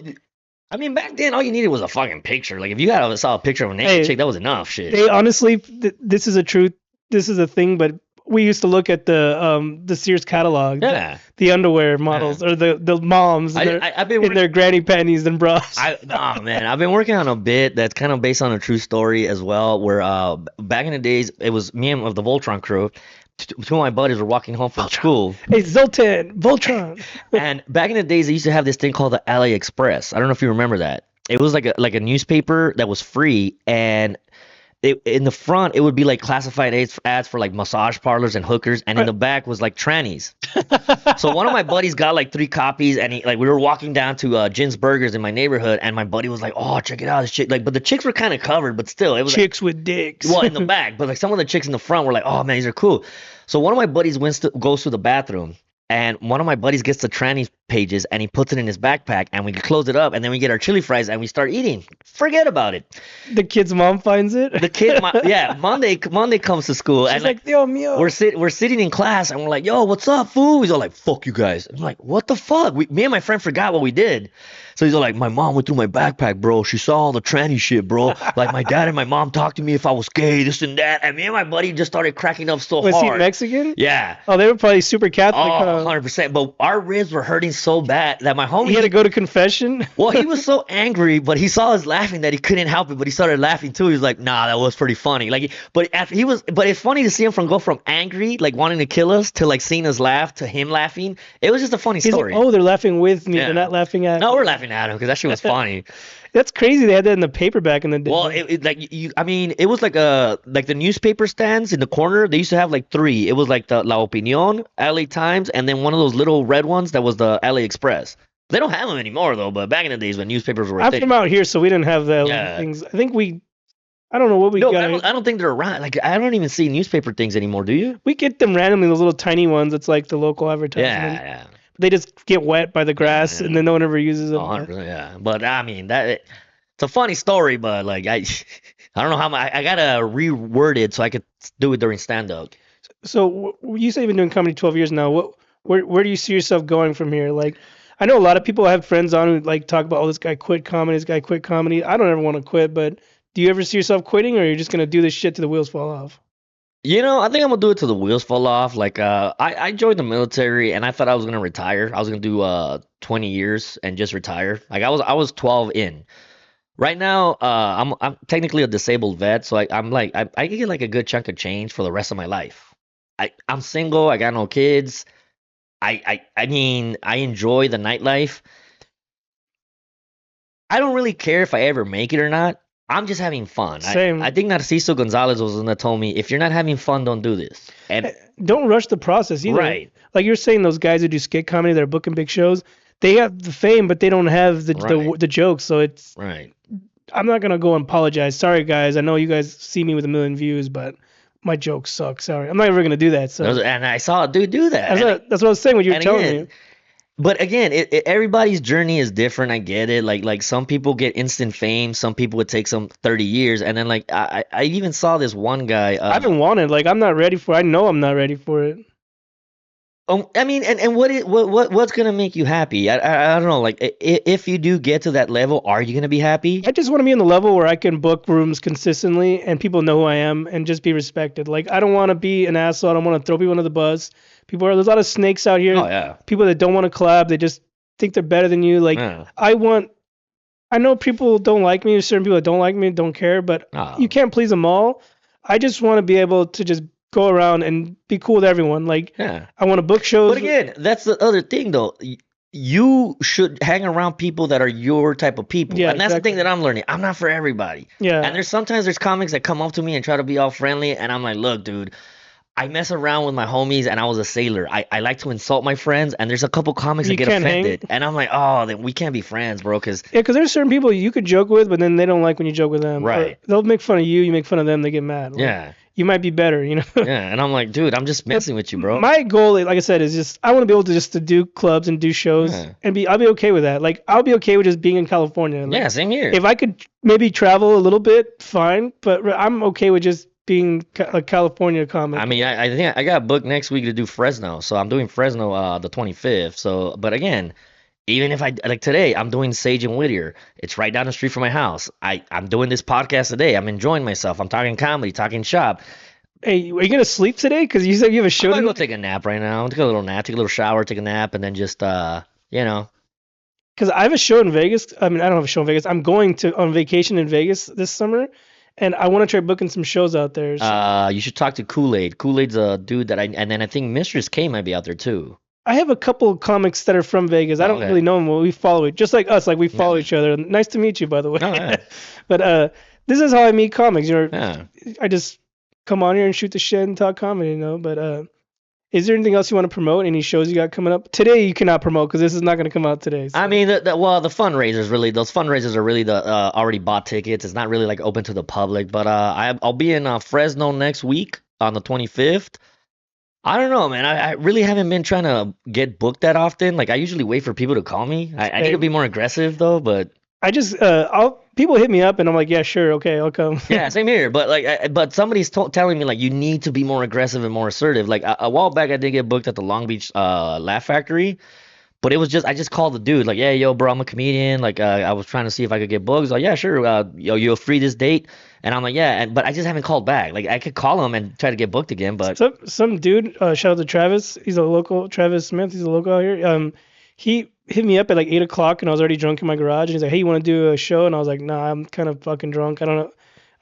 S2: I mean, back then all you needed was a fucking picture. Like if you saw a picture of a naked
S1: Hey,
S2: chick, that was enough. Shit.
S1: They honestly, this is a truth. This is a thing, but we used to look at the Sears catalog,
S2: Yeah.
S1: the underwear models or the moms in
S2: I've been
S1: in their granny panties and bras.
S2: Oh man, I've been working on a bit that's kind of based on a true story as well. Where back in the days, it was me and of the Voltron crew. Two of my buddies were walking home from school,
S1: Hey, Zoltan, Voltron.
S2: and back in the days, they used to have this thing called the LA Express. I don't know if you remember that. It was like a newspaper that was free, and in the front it would be like classified ads for like massage parlors and hookers, and in the back was like trannies. So one of my buddies got like 3 copies, and we were walking down to Jin's Burgers in my neighborhood, and my buddy was like, "Oh, check it out, this chick!" Like, but the chicks were kind of covered, but still, it was
S1: Chicks with dicks.
S2: well in the back. But like some of the chicks in the front were like, "Oh man, these are cool." So one of my buddies goes to the bathroom, and one of my buddies gets the tranny pages, and he puts it in his backpack, and we close it up, and then we get our chili fries, and we start eating. Forget about it.
S1: The kid's mom finds it.
S2: The kid, yeah, Monday comes to school,
S1: She's
S2: and
S1: like, "Yo, mio."
S2: we're sitting in class, and we're like, "Yo, what's up, fool?" He's all like, "Fuck you guys." I'm like, "What the fuck?" Me and my friend forgot what we did. So he's all like, "My mom went through my backpack, bro. She saw all the tranny shit, bro. Like my dad and my mom talked to me if I was gay, this and that." And me and my buddy just started cracking up so
S1: Was he
S2: hard.
S1: Mexican?
S2: Yeah.
S1: Oh, they were probably super Catholic.
S2: Oh,
S1: huh?
S2: 100%. But our ribs were hurting so bad that my homie.
S1: He had to go to confession.
S2: Well, he was so angry, but he saw us laughing that he couldn't help it. But he started laughing too. He was like, "Nah, that was pretty funny." Like, but after but it's funny to see him go from angry, like wanting to kill us, to like seeing us laugh, to him laughing. It was just a funny
S1: He's like,
S2: story.
S1: "Oh, they're laughing with me.
S2: Yeah.
S1: They're not laughing at."
S2: No, we're laughing at him because that shit was funny.
S1: That's crazy. They had that in the paperback in the day.
S2: Well, I mean, it was like the newspaper stands in the corner. They used to have like 3. It was like the La Opinion, LA Times, and then one of those little red ones that was the LA Express. They don't have them anymore though. But back in the days when newspapers were a
S1: I'm
S2: thing,
S1: from out here, so we didn't have the
S2: yeah.
S1: things. I think I don't know what we
S2: No,
S1: got.
S2: I don't think they're around. Like I don't even see newspaper things anymore. Do you?
S1: We get them randomly, those little tiny ones. It's like the local advertisement.
S2: Yeah,
S1: They just get wet by the
S2: yeah,
S1: grass, and
S2: yeah.
S1: then no one ever uses them.
S2: 100%, yeah. But I mean it's a funny story, but like I don't know how I gotta reword it so I could do it during stand up.
S1: So you say you've been doing comedy 12 years now. Where do you see yourself going from here? Like, I know a lot of people have friends on who like talk about, oh, this guy quit comedy, this guy quit comedy. I don't ever want to quit, but do you ever see yourself quitting, or are you just gonna do this shit till the wheels fall off?
S2: I think I'm gonna do it till the wheels fall off. Like I joined the military and I thought I was gonna retire. I was gonna do 20 years and just retire. Like I was 12 in. Right now, I'm technically a disabled vet, so I can get like a good chunk of change for the rest of my life. I'm single, I got no kids. I mean, I enjoy the nightlife. I don't really care if I ever make it or not. I'm just having fun. I
S1: Same.
S2: think Narciso Gonzalez was the one that told me, if you're not having fun, don't do this. And
S1: Don't rush the process either.
S2: right,
S1: Like you're saying, those guys who do skit comedy, they're booking big shows. They have the fame, but they don't have
S2: right,
S1: the jokes. So it's
S2: right.
S1: I'm not gonna go and apologize. Sorry guys, I know you guys see me with a million views, but my jokes suck. Sorry, I'm not ever gonna do that. So
S2: And I saw a dude do that.
S1: that's what I was saying. What you were
S2: And
S1: telling
S2: again,
S1: me.
S2: but again, everybody's journey is different. I get it. Like some people get instant fame. Some people would take some 30 years. And then like I even saw this one guy.
S1: I haven't wanted. Like I'm not ready for. I know I'm not ready for it.
S2: I mean, and what's gonna make you happy? I don't know. Like if you do get to that level, are you gonna be happy?
S1: I just want to be in the level where I can book rooms consistently and people know who I am and just be respected. Like I don't want to be an asshole. I don't want to throw people under the bus. There's a lot of snakes out here.
S2: Oh yeah,
S1: People that don't want to collab. They just think they're better than you. Like
S2: yeah.
S1: I know people don't like me. There's certain people that don't like me, don't care, but you
S2: Oh,
S1: can't please them all. I just want to be able to just go around and be cool with everyone. Like
S2: yeah.
S1: I want to book shows.
S2: But again, that's the other thing though. You should hang around people that are your type of people.
S1: Yeah,
S2: And that's the
S1: exactly.
S2: thing that I'm learning. I'm not for everybody.
S1: Yeah.
S2: And there's comics that come up to me and try to be all friendly, and I'm like, look, dude, I mess around with my homies and I was a sailor. I like to insult my friends, and there's a couple comics that
S1: You
S2: get
S1: can't hang.
S2: offended. And I'm like, oh, then we can't be friends, bro, because
S1: Yeah, because there's certain people you could joke with, but then they don't like when you joke with them. Or
S2: right.
S1: they'll make fun of you. You make fun of them. They get mad. Like,
S2: Yeah.
S1: you might be better.
S2: Yeah. And I'm like, dude, I'm just messing with you, bro.
S1: My goal, like I said, is just I want to be able to just to do clubs and do shows
S2: Yeah.
S1: and I'll be okay with that. Like I'll be okay with just being in California. Like,
S2: Yeah, same here.
S1: if I could maybe travel a little bit, fine. But I'm okay with just being a California comic.
S2: I mean, I think I got booked next week to do Fresno. So I'm doing Fresno the 25th. So, but again, even if I like today, I'm doing Sage and Whittier. It's right down the street from my house. I'm doing this podcast today. I'm enjoying myself. I'm talking comedy, talking shop.
S1: Hey, are you gonna sleep today? Because you said you have a show.
S2: I'm gonna go
S1: Because
S2: take a nap right now. Take a little nap, take a little shower, take a nap, and then just you know.
S1: I have a show in Vegas. I mean, I don't have a show in Vegas. I'm going to on vacation in Vegas this summer, and I want to try booking some shows out there. So
S2: You should talk to Kool-Aid. Kool-Aid's a dude and then I think Mistress K might be out there too.
S1: I have a couple of comics that are from Vegas. I don't
S2: Okay.
S1: really know them. Well, we follow it, just like us. Like we follow
S2: Yeah.
S1: each other. Nice to meet you, by the way.
S2: Oh, yeah.
S1: But this is how I meet comics.
S2: Yeah.
S1: I just come on here and shoot the shit and talk comedy, But is there anything else you want to promote? Any shows you got coming up? Today you cannot promote because this is not going to come out today. So.
S2: I mean, the fundraisers really, those fundraisers are really the already bought tickets. It's not really like open to the public, but I'll be in Fresno next week on the 25th. I don't know, man. I really haven't been trying to get booked that often. Like I usually wait for people to call me. I need to be more aggressive though, but
S1: I just people hit me up and I'm like, yeah, sure, okay, I'll come.
S2: yeah, same here. But but somebody's telling me like you need to be more aggressive and more assertive. Like a while back, I did get booked at the Long Beach Laugh Factory. But it was just I just called the dude like, yeah, yo, bro, I'm a comedian. Like, I was trying to see if I could get booked. He's like, yeah, sure. Yo, you're free this date, and I'm like, yeah, but I just haven't called back. Like, I could call him and try to get booked again, but
S1: Some dude, shout out to Travis. He's a local. Travis Smith. He's a local out here. He hit me up at like 8 o'clock, and I was already drunk in my garage. And he's like, "Hey, you want to do a show?" And I was like, "Nah, I'm kind of fucking drunk. I don't know.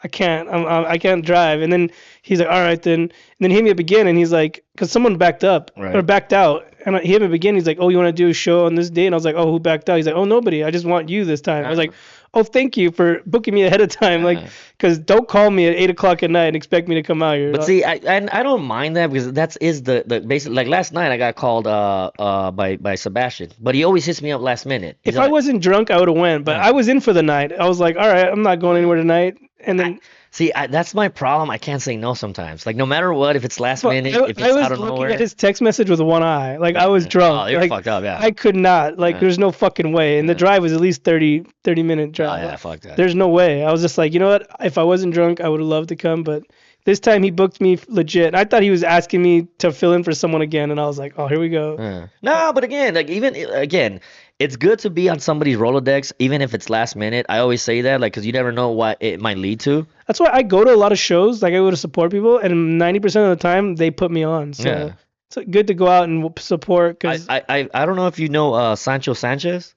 S1: I can't. I can't drive." And then he's like, "All right, then." And then he hit me up again, and he's like, "Cause someone backed up or
S2: Right.
S1: backed out." And he hit me up again. He's like, "Oh, you want to do a show on this date?" And I was like, "Oh, who backed out?" He's like, "Oh, nobody. I just want you this time." I was like, Oh, thank you for booking me ahead of time. Like,
S2: Yeah.
S1: because don't call me at 8 o'clock at night and expect me to come out here.
S2: But see, I don't mind that because that's is the basic. Like last night, I got called by Sebastian, but he always hits me up last minute. He's
S1: If I
S2: like,
S1: wasn't drunk, I would have went, but
S2: uh,
S1: I was in for the night. I was like, all right, I'm not going
S2: uh.
S1: anywhere tonight. And
S2: I
S1: then
S2: see. That's my problem. I can't say no sometimes. Like no matter what, if it's last
S1: but
S2: minute,
S1: I,
S2: if
S1: I
S2: it's out
S1: was
S2: of
S1: looking at
S2: nowhere.
S1: his text message with one eye. Like I was
S2: Oh,
S1: drunk.
S2: you're
S1: Like
S2: fucked up. Yeah.
S1: I could not. Like
S2: Uh,
S1: there's no fucking way. And the
S2: uh,
S1: drive was at least 30 minute
S2: oh
S1: drive.
S2: yeah, fuck that.
S1: There's no way. I was just like, you know what? If I wasn't drunk, I would have loved to come, but this time he booked me legit. I thought he was asking me to fill in for someone again, and I was like, oh, here we go.
S2: No, but again, like even again, it's good to be on somebody's Rolodex, even if it's last minute. I always say that, like, because you never know what it might lead to.
S1: That's why I go to a lot of shows. Like I go to support people, and 90% of the time they put me on. So
S2: Yeah.
S1: it's good to go out and support
S2: I,
S1: because
S2: I, I don't know if you know Sancho Sanchez.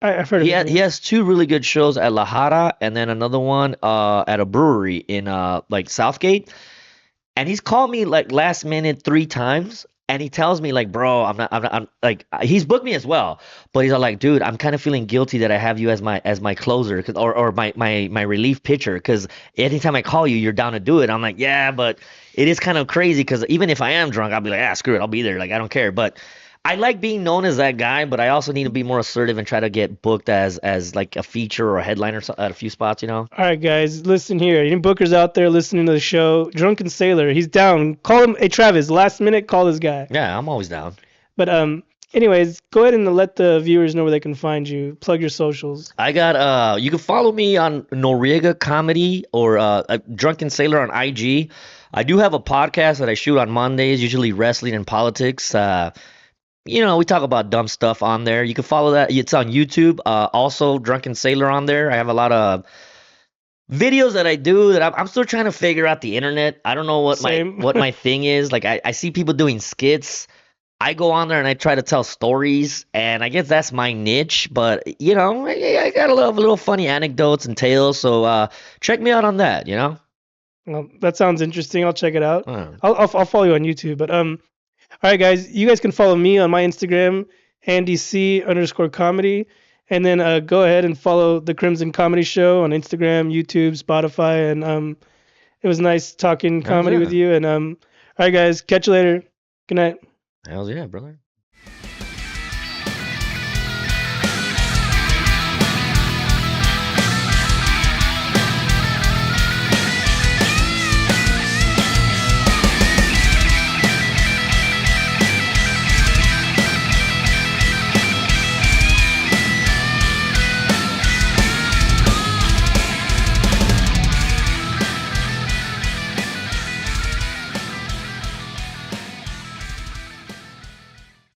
S1: I've heard of his
S2: He
S1: name.
S2: has two really good shows at La Jara and then another one at a brewery in like Southgate. And he's called me like last minute 3 times. And he tells me like, bro, I'm like, he's booked me as well. But he's all like, dude, I'm kind of feeling guilty that I have you as my closer, or my relief pitcher, because anytime I call you, you're down to do it. I'm like, yeah, but it is kind of crazy because even if I am drunk, I'll be like, ah, screw it, I'll be there. Like, I don't care. But I like being known as that guy, but I also need to be more assertive and try to get booked as like a feature or a headliner at a few spots, you know?
S1: All right, guys, listen here. Any bookers out there listening to the show? Drunken Sailor, he's down. Call him. Hey, Travis, last minute, call this guy.
S2: Yeah, I'm always down.
S1: But anyways, go ahead and let the viewers know where they can find you. Plug your socials.
S2: I got you can follow me on Noriega Comedy or Drunken Sailor on IG. I do have a podcast that I shoot on Mondays, usually wrestling and politics. We talk about dumb stuff on there. You can follow that. It's on YouTube. Also Drunken Sailor on there. I have a lot of videos that I do that I'm still trying to figure out the internet. I don't know what my
S1: Same.
S2: what my thing is. Like I see people doing skits. I go on there and I try to tell stories, and I guess that's my niche. But I got a little funny anecdotes and tales. So check me out on that.
S1: Well, that sounds interesting. I'll check it out.
S2: Uh,
S1: I'll follow you on YouTube. But all right, guys, you guys can follow me on my Instagram, AndyC_comedy, and then go ahead and follow the Crimson Comedy Show on Instagram, YouTube, Spotify, and it was nice talking
S2: Hells
S1: comedy with
S2: yeah,
S1: you. And all right, guys, catch you later. Good night.
S2: hells yeah, brother.